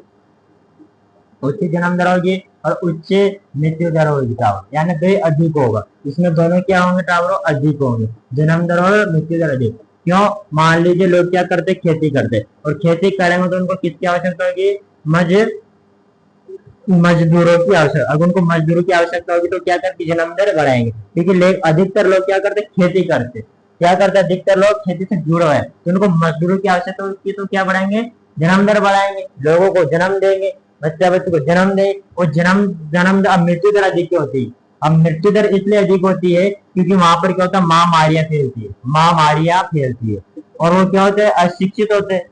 उच्च जन्म दर होगी और उच्च मृत्यु दर होगी, यानी दो अधिक होगा। इसमें दोनों क्या होंगे, टावरों अधिक होंगे, जन्म दर और मृत्यु दर अधिक। क्यों, मान लीजिए लोग क्या करते, खेती करते, और खेती करेंगे तो उनको किसकी आवश्यकता होगी, मजदूरों की आवश्यकता, अगर उनको मजदूरों की आवश्यकता होगी तो क्या करते, जन्म दर बढ़ाएंगे, क्योंकि अधिकतर लोग क्या करते, खेती करते, क्या करते हैं अधिकतर लोग खेती से जुड़े हुए हैं, तो उनको मजदूरों की आवश्यकता होगी तो क्या बढ़ाएंगे, जन्म दर बढ़ाएंगे, लोगों को जन्म देंगे, बच्चे को जन्म दे, और जन्म जन्म अब मृत्यु दर अधिक होती है। अब मृत्यु दर इसलिए अधिक होती है क्योंकि वहां पर क्या होता है, महामारियां फैलती है, महामारियां फैलती है, और वो क्या होते हैं, अशिक्षित होते हैं,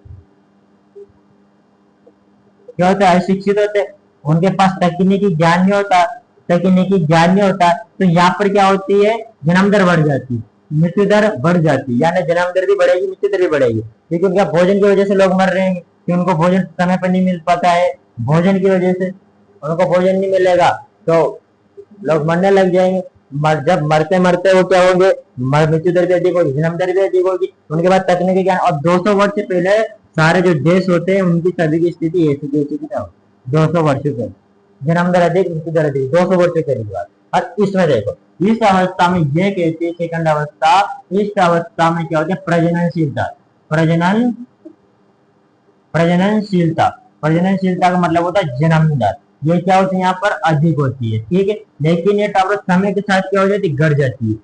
क्या होता है, अशिक्षित होते हैं, उनके पास तकनीकी ज्ञान नहीं होता, तकनीकी ज्ञान नहीं होता, तो यहाँ पर क्या होती है, जन्म दर बढ़ जाती है, मृत्यु दर बढ़ जाती है, यानी जन्म दर भी बढ़ेगी, मृत्यु दर भी बढ़ेगी, क्योंकि उनका भोजन की वजह से लोग मर रहे हैं, कि उनको भोजन समय पर नहीं मिल पाता है, भोजन की वजह से उनको भोजन नहीं मिलेगा तो लोग मरने लग जाएंगे, जब मरते मरते वो क्या होंगे, मृत्यु दर भी अधिक होगी, जन्म दर भी अधिक होगी, उनके बाद तकनीकी ज्ञान, और 200 वर्ष से पहले सारे जो देश होते हैं उनकी सभी की स्थिति ऐसी जैसी की था, 200 वर्ष पहले जन्म दर अधिक, मृत्यु दर अधिक, 200 वर्ष के करीब बात। और इसमें देखो, इस अवस्था में ये कहती है सेकंड अवस्था, इस अवस्था में क्या होता है, प्रजननशीलता, प्रजनन प्रजननशीलता, प्रजननशीलता का मतलब होता है जन्म दर, ये क्या होती है, यहाँ पर अधिक होती है, ठीक है, लेकिन ये टावर समय के साथ क्या हो जाती है, घट जाती है,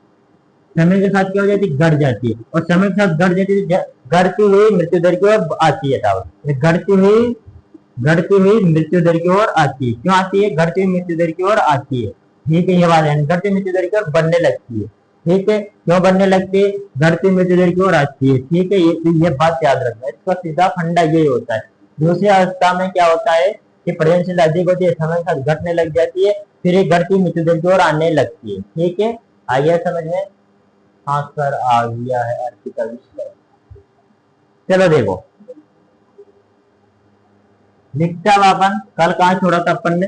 समय के साथ क्या हो जाती है, घट जाती है, और समय के साथ घट जाती है, घटती हुई मृत्यु दर की ओर आती है टावर, घटती हुई मृत्यु दर की ओर आती है, क्यों आती है, घटती हुई मृत्यु दर की ओर आती है, ठीक है, ये बात है, घटती मृत्यु दर की ओर बढ़ने लगती है, ठीक है, क्यों बढ़ने लगती है, घटती मृत्यु दर की ओर आती है, ठीक है, ये बात याद रखना, इसका सीधा फंडा यही होता है। दूसरी अवस्था में क्या होता है कि प्रजननशीलता अधिक होती है, समय के साथ घटने लग जाती है, फिर ये घटती मृत्यु दर की ओर आने लगती है, ठीक है, आइए समझ में, हाँ सर आ गया है अर्पिता विश्व, चलो देखो, लिखता हुआ अपन कल कहाँ छोड़ा था अपन ने,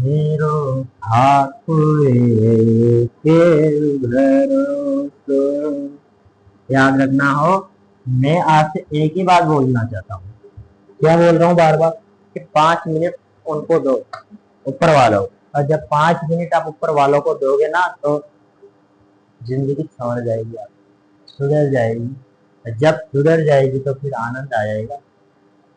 मेरो ठाकुर के भरोसे, याद रखना हो, मैं आपसे एक ही बात बोलना चाहता हूँ, क्या बोल रहा हूँ बार बार, कि 5 मिनट उनको दो, ऊपर वालों, और जब 5 मिनट आप ऊपर वालों को दोगे ना तो जिंदगी संवर जाएगी, आप सुधर जाएगी, जब सुधर जाएगी तो फिर आनंद आ जाएगा,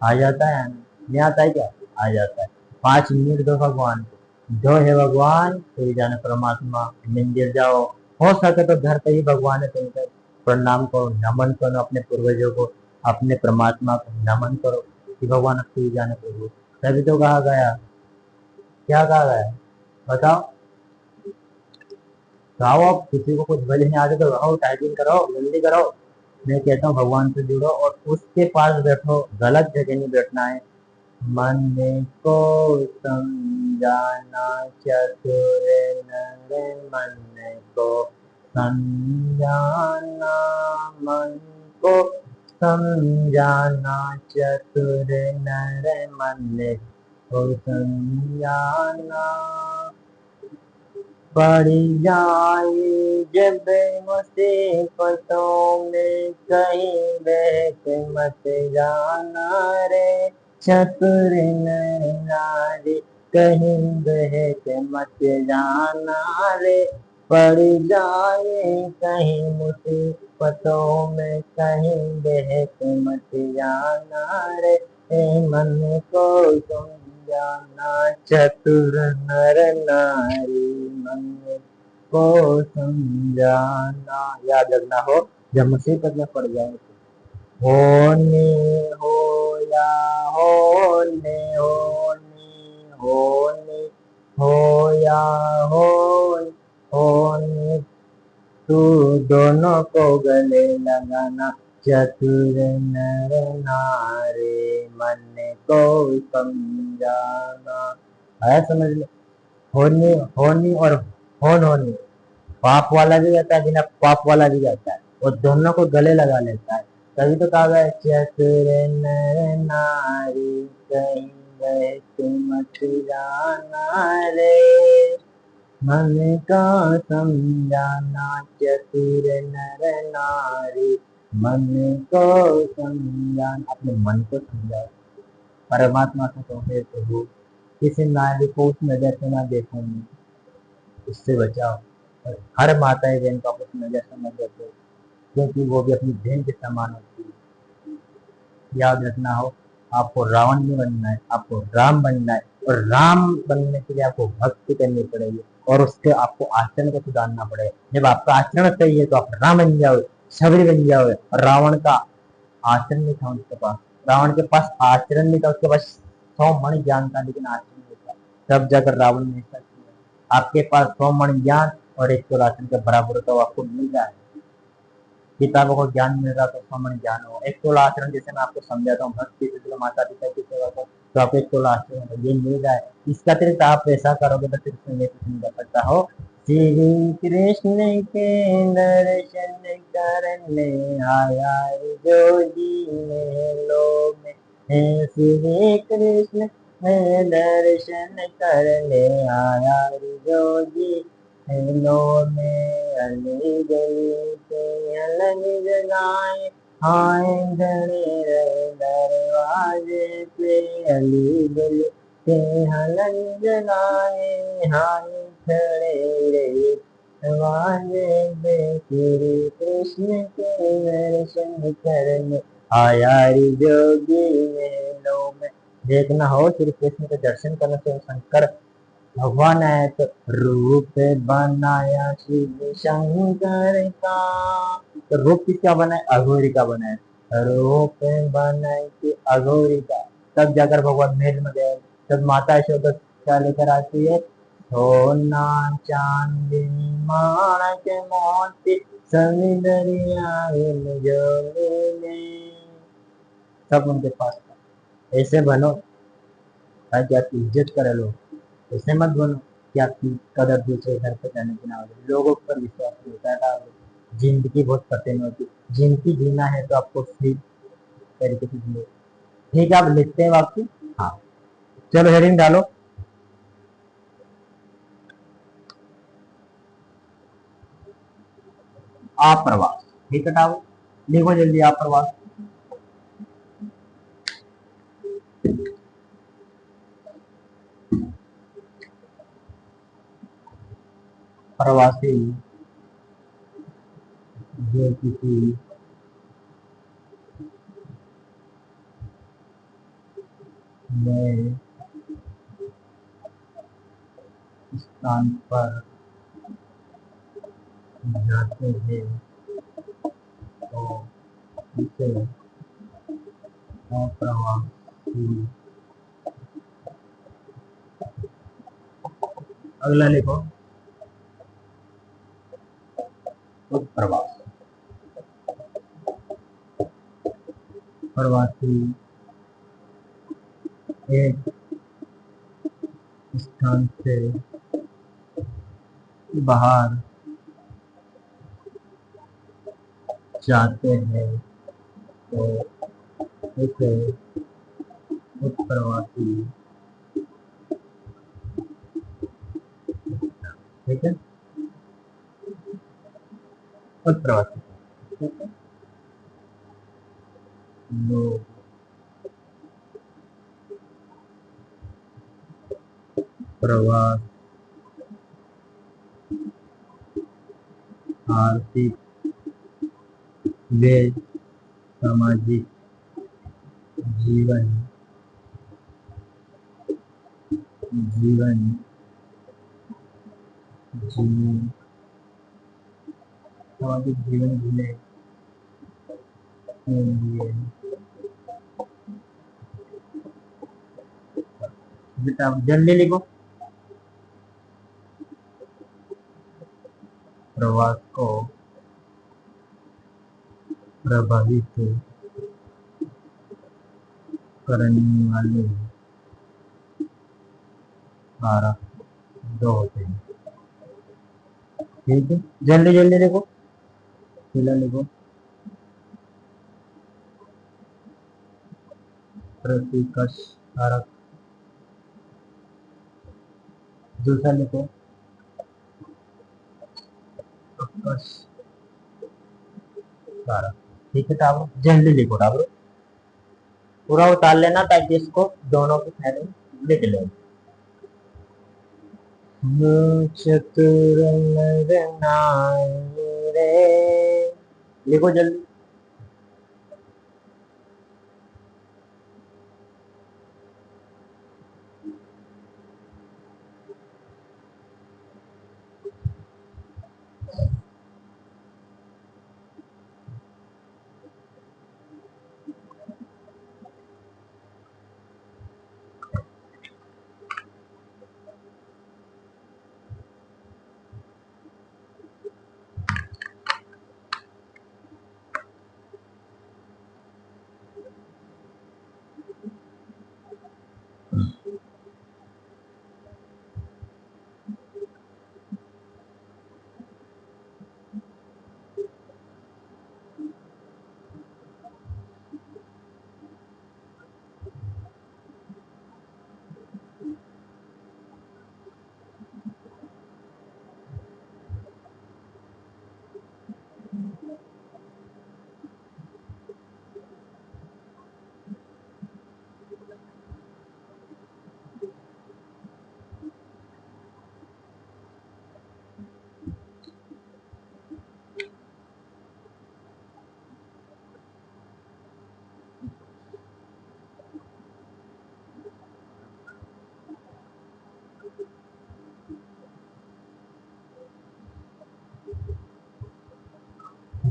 आ जाता है आनंद, नहीं आता है क्या, आ जाता है, 5 मिनट दो भगवान को, जो है भगवान तो जाने परमात्मा, मंदिर जाओ, हो सके तो घर पे ही भगवान है, तुमको प्रणाम करो, नमन करो अपने पूर्वजों को, अपने परमात्मा को नमन करो कि भगवान आपको जाने प्रभु, तभी तो कहा गया, क्या कहा गया बताओ, गाओ, आप किसी को कुछ भले नहीं आते तो गाओ, टाइपिंग करो, जल्दी करो, मैं कहता हूँ भगवान से जुड़ो और उसके पास बैठो, गलत जगह नहीं बैठना है, मन को समझाना चतुर नर, मन को समझाना, मन को समझाना चतुर नर, मन को समझाना, पड़ जाए जब मुसीबतों में कहीं बहक मत जाना रे, चतुर नर नारी कहीं बहक मत जाना रे, पड़ जाए कहीं मुसीबतों में कहीं बहक मत जाना रे, मन को तुम जाना चतुर नर नारी, मन को समझाना, याद रखना हो, जब मुसीबत में पड़ जाए तो होने हो या होने, होने होने हो या होने, तू दोनों को गले लगाना, चतुर नर नारी मन को समझाना, है समझ लो, होनी होनी और होनी, पाप वाला भी जाता है, बिना पाप वाला भी जाता है, और दोनों को गले लगा लेता है, तभी तो कहा गया चतुर नर नारी कहीं गए तुम मत जाना रे, मन का समझाना चतुर नर नारी, मन को समझाना, अपने मन को समझाओ, परमात्मा से कहते प्रभु किसी नारी को उस नजर से ना देखूंगी, उससे बचाओ, और हर माता बहन को उस नजर से न देखो, क्योंकि वो भी अपनी बहन के समान होती है, याद रखना हो, आपको रावण नहीं बनना है, आपको राम बनना है। और राम बनने के लिए आपको भक्ति करनी पड़ेगी और उसके आपको आचरण को सुधारना पड़ेगा। जब आपका आचरण सही है तो आप राम बन जाओगे, सबरी बन जाओगे। और रावण का आचरण नहीं था उसके पास, रावण के पास आचरण नहीं था, उसके पास 100 मण ज्ञान था लेकिन आचरण नहीं था। तब जाकर रावण ने ऐसा किया। आपके पास 100 मण ज्ञान और एक तो आचरण के बराबर तो आपको मिल रहा है। किताबों को ज्ञान मिल रहा तो 100 मण ज्ञान हो। एक तोला आचरण जैसे मैं आपको समझाता हूँ, भक्ति से चलो माता पिता की सेवा को, तो आपको एक तोला आचरण ये मिल रहा है। इसका अतिरिक्त आप ऐसा करोगे तो फिर इसमें कुछ नहीं कर सकता हो। श्री कृष्ण के दर्शन करने आया जोगी महलो में, हे श्री कृष्ण के दर्शन करने आया जोगी महलो में। अली गली के अलग जगाए आए घरे रहे दरवाजे पे, अली गली के अलग जगाए हाय खड़े रे दरवाजे पे, श्री कृष्ण के दर्शन करने आया रे जोगी महलों में। देखना हो श्री कृष्ण के दर्शन करने से शंकर भगवान है तो रूप बनाया शिव शंकर का। तो रूप किसका बना है? अघोरी का बना है। रूप बनाए कि अघोरी का। तब जाकर भगवान महल में गए। तब माता यशोदा क्या लेकर आती है? सोना चांदी माणक मोती सभी दरिया सब उनके पास था। ऐसे बनो ताकि आपकी इज्जत करे लोग। ऐसे मत बनो कि आपकी कदर दूसरे घर पे जाने की ना हो। लोगों पर विश्वास नहीं होता है। जिंदगी बहुत कठिन होती, जिंदगी जीना है तो आपको सही तरीके से जियो। ठीक है, आप लिखते हैं वाक्य। हाँ, चलो हेडिंग डालो। आप्रवास। ठीक है, डालो, लिखो जल्दी आप्रवास। प्रवासी जो किसी नए स्थान पर जाते हैं तो इसे अप्रवासी। अगला लिखो उत्प्रवास। प्रवासी एक स्थान से बाहर जाते हैं तो इसे उत्प्रवासी। ठीक है, उत्प्रवासी। ठीक है, लोग प्रवास आर्थिक व सामाजिक जीवन जीवन जीने सामाजिक जीवन जीने के लिए। बेटा जल्दी लिखो। प्रवास को प्रभावित करने वाले कारक दो होते हैं। ठीक है, जल्दी जल्दी लिखो, पहला लिखो प्रतिकर्ष कारक, दूसरा लिखो उत्कर्ष कारक। ठीक है टाबरो, जल्दी लिखो टाबरो, पूरा उतार लेना ताकि इसको दोनों की हेडिंग लिख ले। चतुर नर नारी रे, लिखो जल्दी।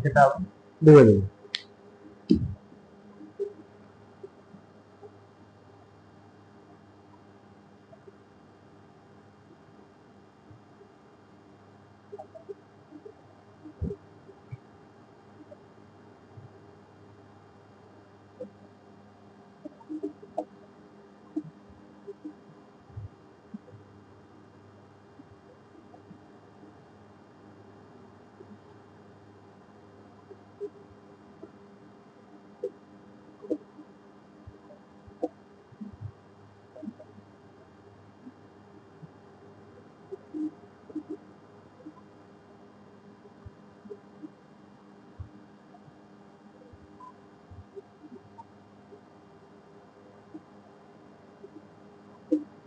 किताब देखो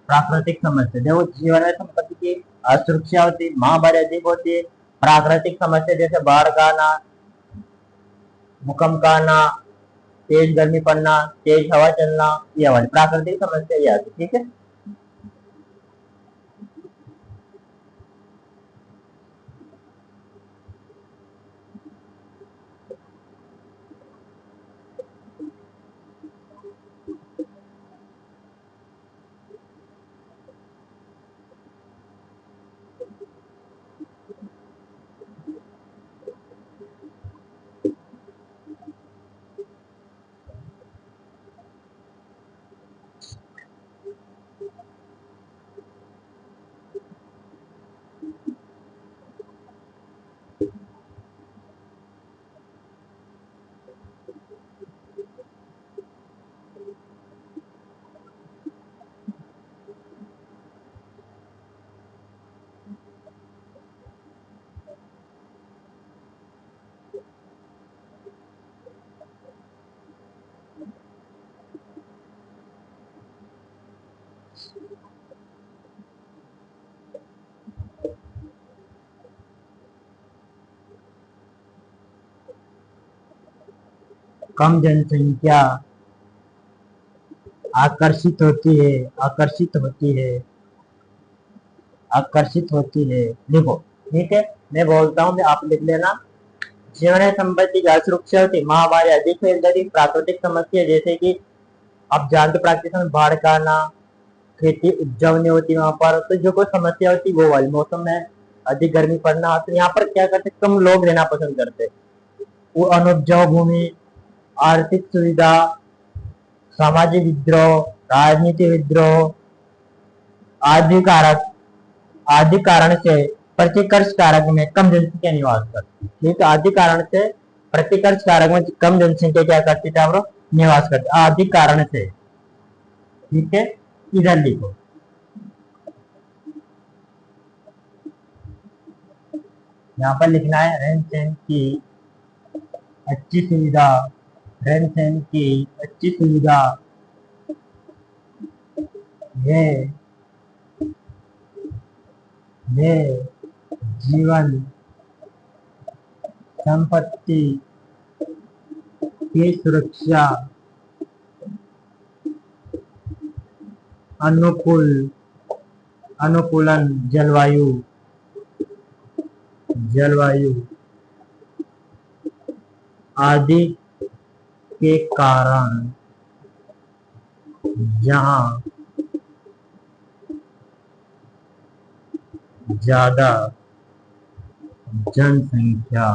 प्राकृतिक समस्या देखो जीवन में संपत्ति की असुरक्षा होती, महामारी अधिक होती है। प्राकृतिक समस्या जैसे बाढ़ का आना, भूकंप का आना, तेज गर्मी पड़ना, तेज हवा चलना, ये वाली प्राकृतिक समस्या ये आती, ठीक है। कम जनसंख्या आकर्षित होती है, आकर्षित होती है, आकर्षित होती है। देखो ठीक है, मैं बोलता हूँ, मैं आप लिख लेना। जीवन संपत्ति की असुरक्षा होती, महामारी अधिक फैल जाती, प्राकृतिक समस्या जैसे कि आप जानते प्राकृतिक समय बाढ़ का आना, खेती उपजाऊ नहीं होती वहां पर, तो जो कोई समस्या होती वो वाली मौसम में अधिक गर्मी पड़ना, तो यहाँ पर क्या करते, कम लोग रहना पसंद करते, वो अनुपजाऊ भूमि, आर्थिक सुविधा, सामाजिक विद्रोह, राजनीति विद्रोह आदि कारक, आदि कारण से प्रतिकर्ष कारक में कम जनसंख्या निवास करती, ठीक है। आदि कारण से प्रतिकर्ष कारक में कम जनसंख्या क्या करती थी, निवास करती, आदि कारण से, ठीक है। इधर लिखो, यहाँ पर लिखना है रहन सहन की अच्छी सुविधा, रहन सहन की अच्छी सुविधा है, है जीवन संपत्ति की सुरक्षा, अनुकूल, अनुकूलन, जलवायु, जलवायु आदि के कारण जहाँ ज्यादा जनसंख्या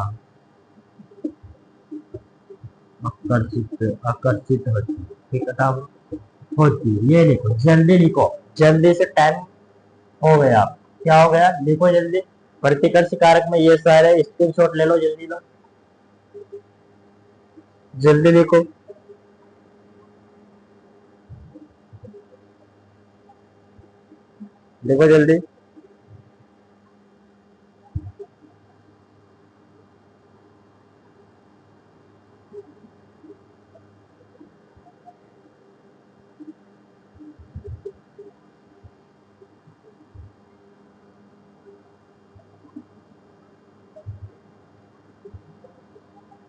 आकर्षित आकर्षित होती, ठीक है, होती। ये लिखो, जल्दी लिखो, जल्दी से टाइम हो गया, क्या हो गया, लिखो जल्दी। प्रतिकर्ष कारक में ये सारे स्क्रीनशॉट ले लो, जल्दी लो, जल्दी लिखो। देखो जल्दी,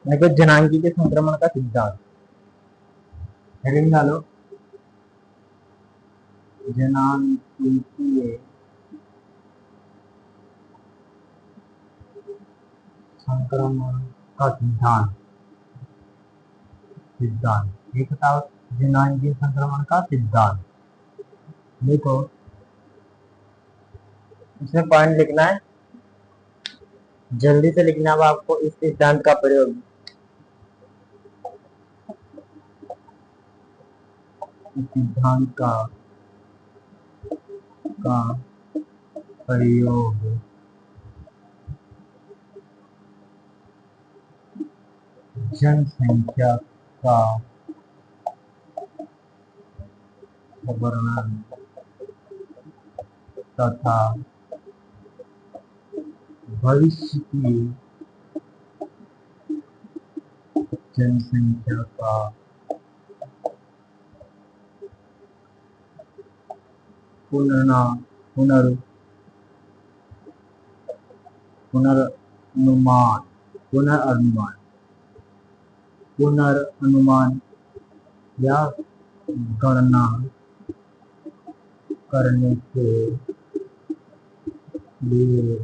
देखो जनांगी के संक्रमण का सिद्धांत, हेडिंग डालो, जनांकीय संक्रमण का सिद्धांत, सिद्धांत एक बताओ, जननांगीय संक्रमण का सिद्धांत। देखो इसमें पॉइंट लिखना है, जल्दी से लिखना है आपको इस सिद्धांत का प्रयोग। सिद्धांत का प्रयोग जनसंख्या का वर्णन तथा भविष्य की जनसंख्या का पुनर्नुमान पुनर्नुमान या गणना करने के लिए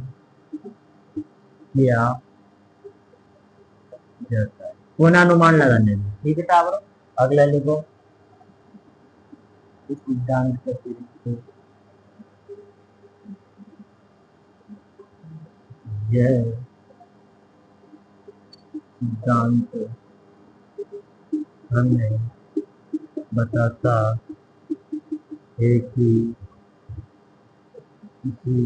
किया जाता है, पूर्णानुमान लगाने में। ठीक है टावर, अगला लिखो इस सिद्धांत के अतिरिक्त यह सिद्धांत हमें बताता है कि किसी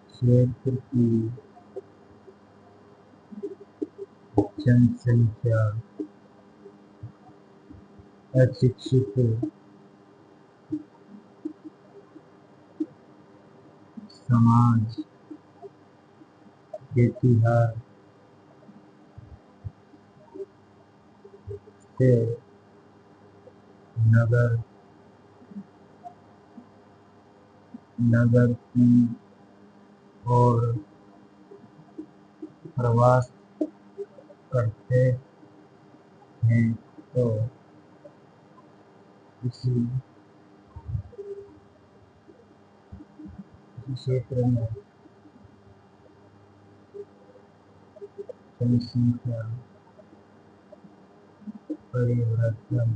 क्षेत्र की जनसंख्या अशिक्षित समाज इतिहास से नगर की ओर प्रवास करते हैं तो इसी क्षेत्र में जनसंख्या परिवर्तन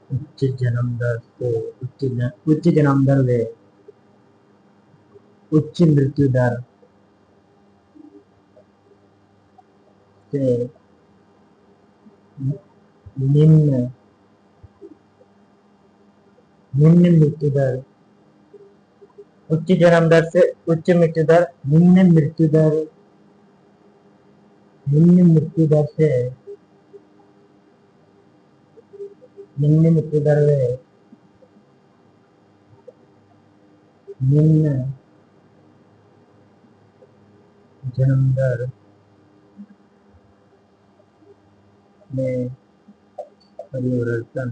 उच्च जन्म दर व उच्च मृत्यु दर से निम्न मृत्यु दर, उच्च जन्म दर से उच्च मृत्यु दर, निम्न मृत्यु दर से निम्न मृत्यु दर व निम्न जन्म दर में परिवर्तन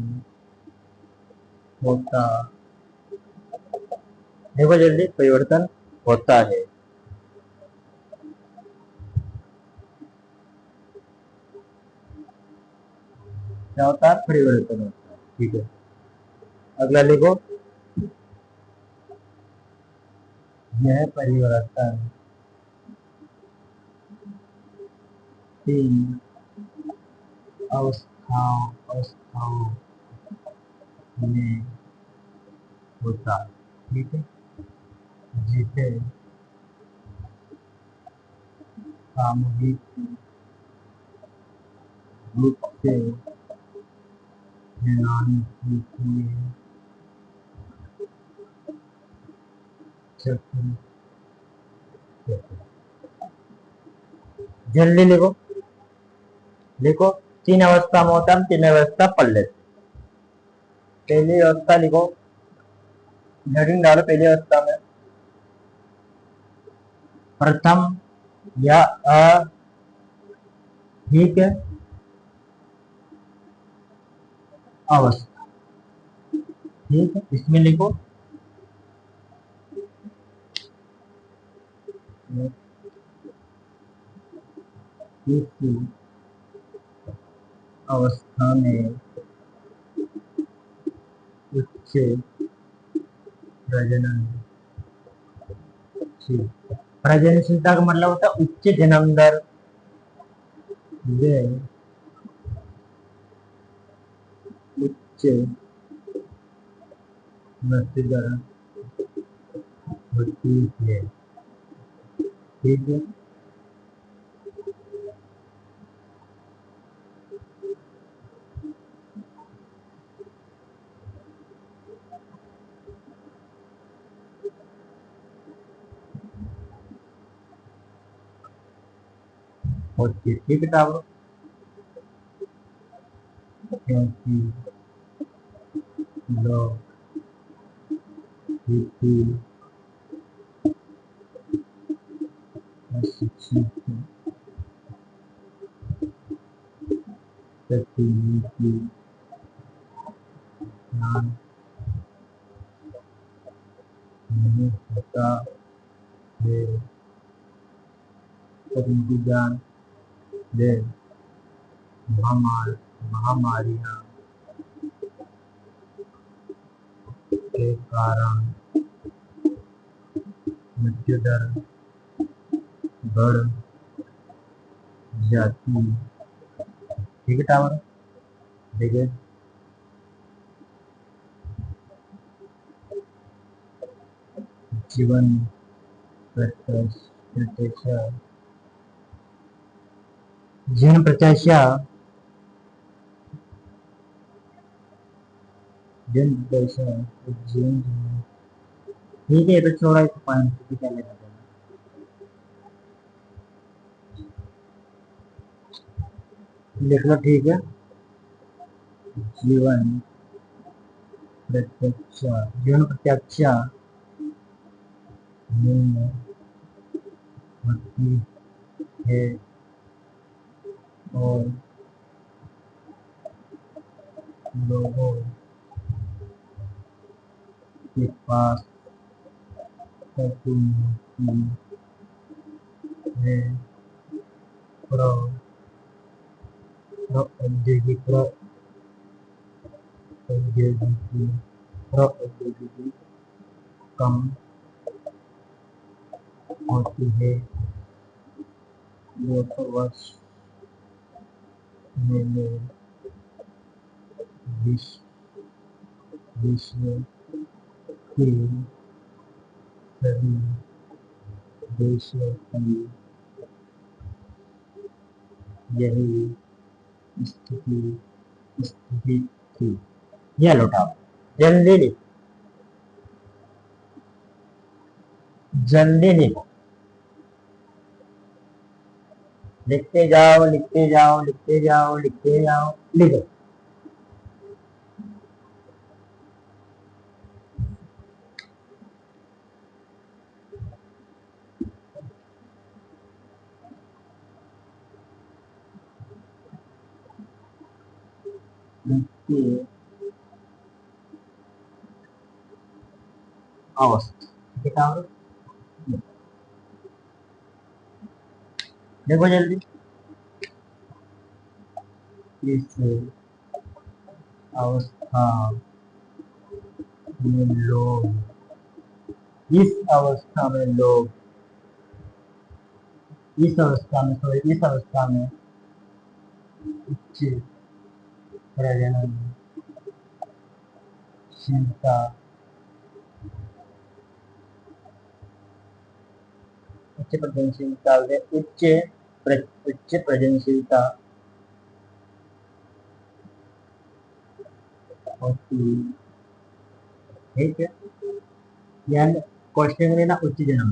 होता, देखो जल्दी, परिवर्तन होता है। क्या होता है? परिवर्तन होता है। ठीक है, अगला लिखो, यह परिवर्तन तीन अवस्थाओं में होता है। ठीक है, जिसे सामूहिक रूप से सांख्यिकीय चक्र कहते हैं। जल्दी लिखो, लिखो, तीन अवस्था में होता है, हम तीन अवस्था पढ़ लेते। पहली अवस्था लिखो, हेडिंग डालो पहली अवस्था में, प्रथम या अधिक अवस्था। ठीक है, इसमें लिखो किसी अवस्था में उच्च प्रजनन, प्रजननशीलता का मतलब होता है उच्च जन्म दर व उच्च मृत्यु दर होती है। ठीक है, होती है। ठीक है टावर, क्योंकि लोग अशिक्षित तकनीकी ज्ञान नहीं होता है, तकनीकी ज्ञान व महामारियां के कारण मृत्यु दर बढ़ जाती है। ठीक है टावर, देखिए जीवन प्रत्याशा, जीवन प्रत्याशा, जीवन प्रत्याशा, जीवन, ठीक है ये तो छोड़ा, इस पॉइंट भी क्या लेना देना, लिख लो। ठीक है, जीवन प्रत्याशा, जीवन प्रत्याशा निम्न होती है और लोगों के पास तकनीकी है प्रौद्योगिकी प्रौद्योगिकी प्रौद्योगिकी कम होती है। 200 वर्ष में विश्व के सभी देशों की यही स्थिति स्थिति थी। यह लौटा जल्दी लिख, जल्दी लिखो, लिखते जाओ लिखते जाओ लिखते जाओ लिखते जाओ, लिखो। अवस्था, देखो जल्दी, इस अवस्था में लोग, इस अवस्था में लोग, इस अवस्था में सॉरी इस अवस्था में उच्च प्रजननशीलता उच्च प्रजननशीलता उच्च प्रजननशीलता होती, ठीक है, यानी क्वेश्चन में लेना उच्च जन्म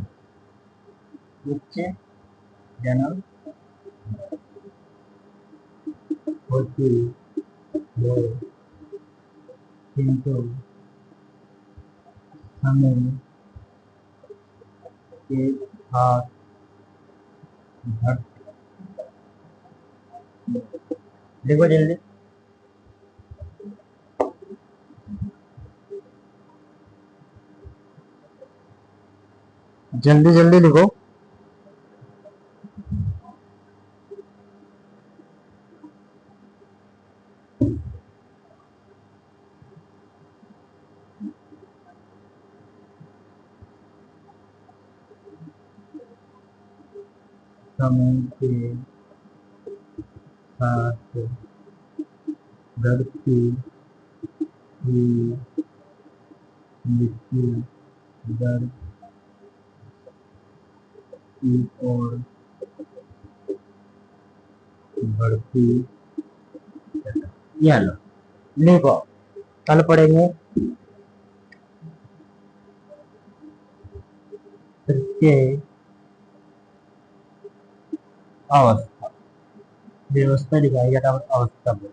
होती है, किंतु समय के साथ घट, देखो जल्दी, जल्दी जल्दी लिखो। समय के साथ बढ़ती हुई मृत्यु दर की ओर बढ़ती। यह लो, लिखो, कल पढ़ेंगे। तृतीय अवस्था, व्यवस्था लिखाई जाता है, अवस्था पर,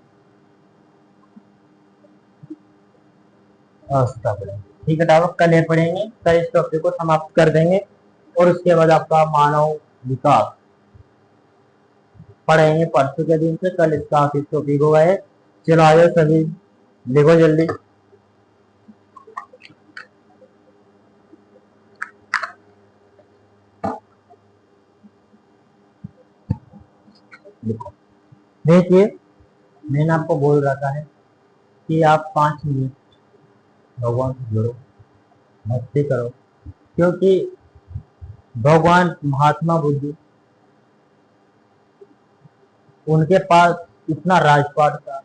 अवस्था पर। ठीक है टावर, कल ये पढ़ेंगे, कल इस टॉपिक को समाप्त कर देंगे और उसके बाद आपका मानव विकास पढ़ेंगे परसों के दिन से। कल इसका आखिरी टॉपिक होगा है। चलो आ जाओ सभी, लिखो जल्दी। लिखो। देखिए, मैंने आपको बोल रखा है कि आप 5 मिनट भगवान से जुड़ो, भक्ति करो, क्योंकि भगवान महात्मा बुद्ध, उनके पास इतना राजपाट था,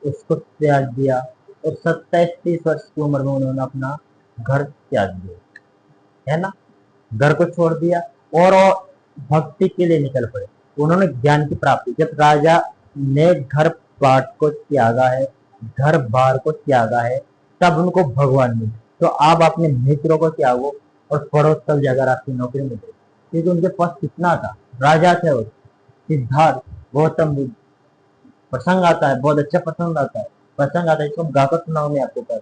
उसको त्याग दिया और 27-30 वर्ष की उम्र में उन्होंने अपना घर त्याग दिया, है ना, घर को छोड़ दिया और भक्ति के लिए निकल पड़े। उन्होंने ज्ञान की प्राप्ति, जब राजा ने घर बाट को त्यागा है, घर बार को त्यागा है, तब उनको भगवान मिले। तो आप अपने मित्रों को त्यागो और पढ़ो, तब जाकर आपकी नौकरी मिलेगी। क्योंकि उनके पास कितना था, राजा थे वो, सिद्धार्थ गौतम बुद्ध। प्रसंग आता है, बहुत अच्छा प्रसंग आता है, प्रसंग आता है, इसको गाकर सुनाओ आपको कल,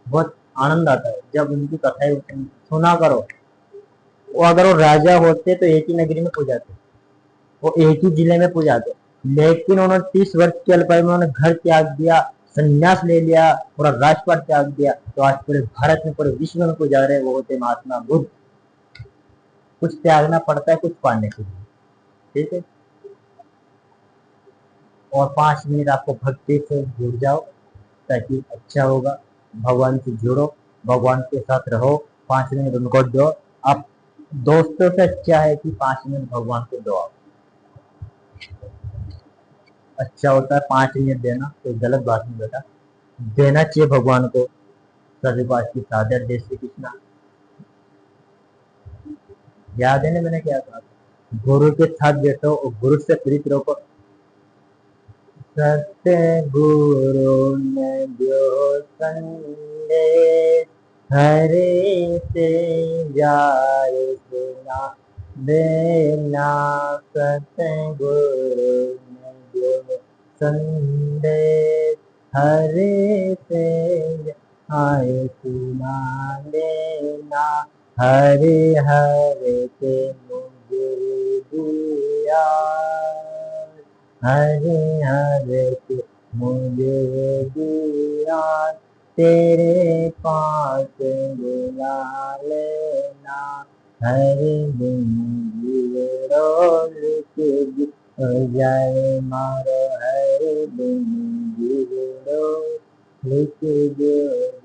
बहुत आनंद आता है जब उनकी कथाएं सुना करो। वो अगर वो राजा होते तो एक ही नगरी में पूजाते, वो एक ही जिले में पूजाते, लेकिन उन्होंने 30 वर्ष की अल्पायु में उन्होंने घर त्याग दिया, संन्यास ले लिया, पूरा राजपाट त्याग दिया। तो आज पूरे भारत में, पूरे विश्व में पूजा रहे वो होते महात्मा बुद्ध। कुछ त्यागना पड़ता है कुछ पाने के लिए, ठीक है। और 5 मिनट आपको भक्ति से जुड़ जाओ ताकि अच्छा होगा। भगवान से जुड़ो, भगवान के साथ रहो, 5 मिनट उनको दो। आप दोस्तों से अच्छा है कि 5 मिनट भगवान को दो, आप अच्छा होता है 5 मिनट देना, कोई गलत बात नहीं बेटा, देना चाहिए भगवान को। सभी बात की सादर जय श्री कृष्णा। याद है ना मैंने क्या कहा, गुरु के साथ बैठो और गुरु से प्रीत रखो। सत्य गुरु ने जो संदेश हरे से जाए सुना देना, सत्य गुरु ने जो संदेश हरे से आए सुना देना, हरे हरे के मुझे दिया, हरे हरे के मुझे दिया, तेरे पास बुला लेना, हरे दिन लिख जाए मारो, हरे दिन लिख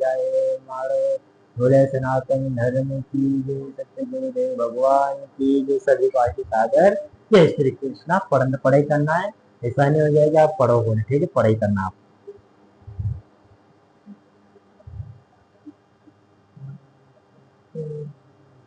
जाए मारो। बोले सनातन धर्म की जय, सत्य गुरुदेव भगवान की जय। सभी पार्टी सागर जय श्री कृष्णा। पढ़ाई करना है, ऐसा नहीं हो जाएगा आप पढ़ोगे, ठीक है, पढ़ाई करना आप।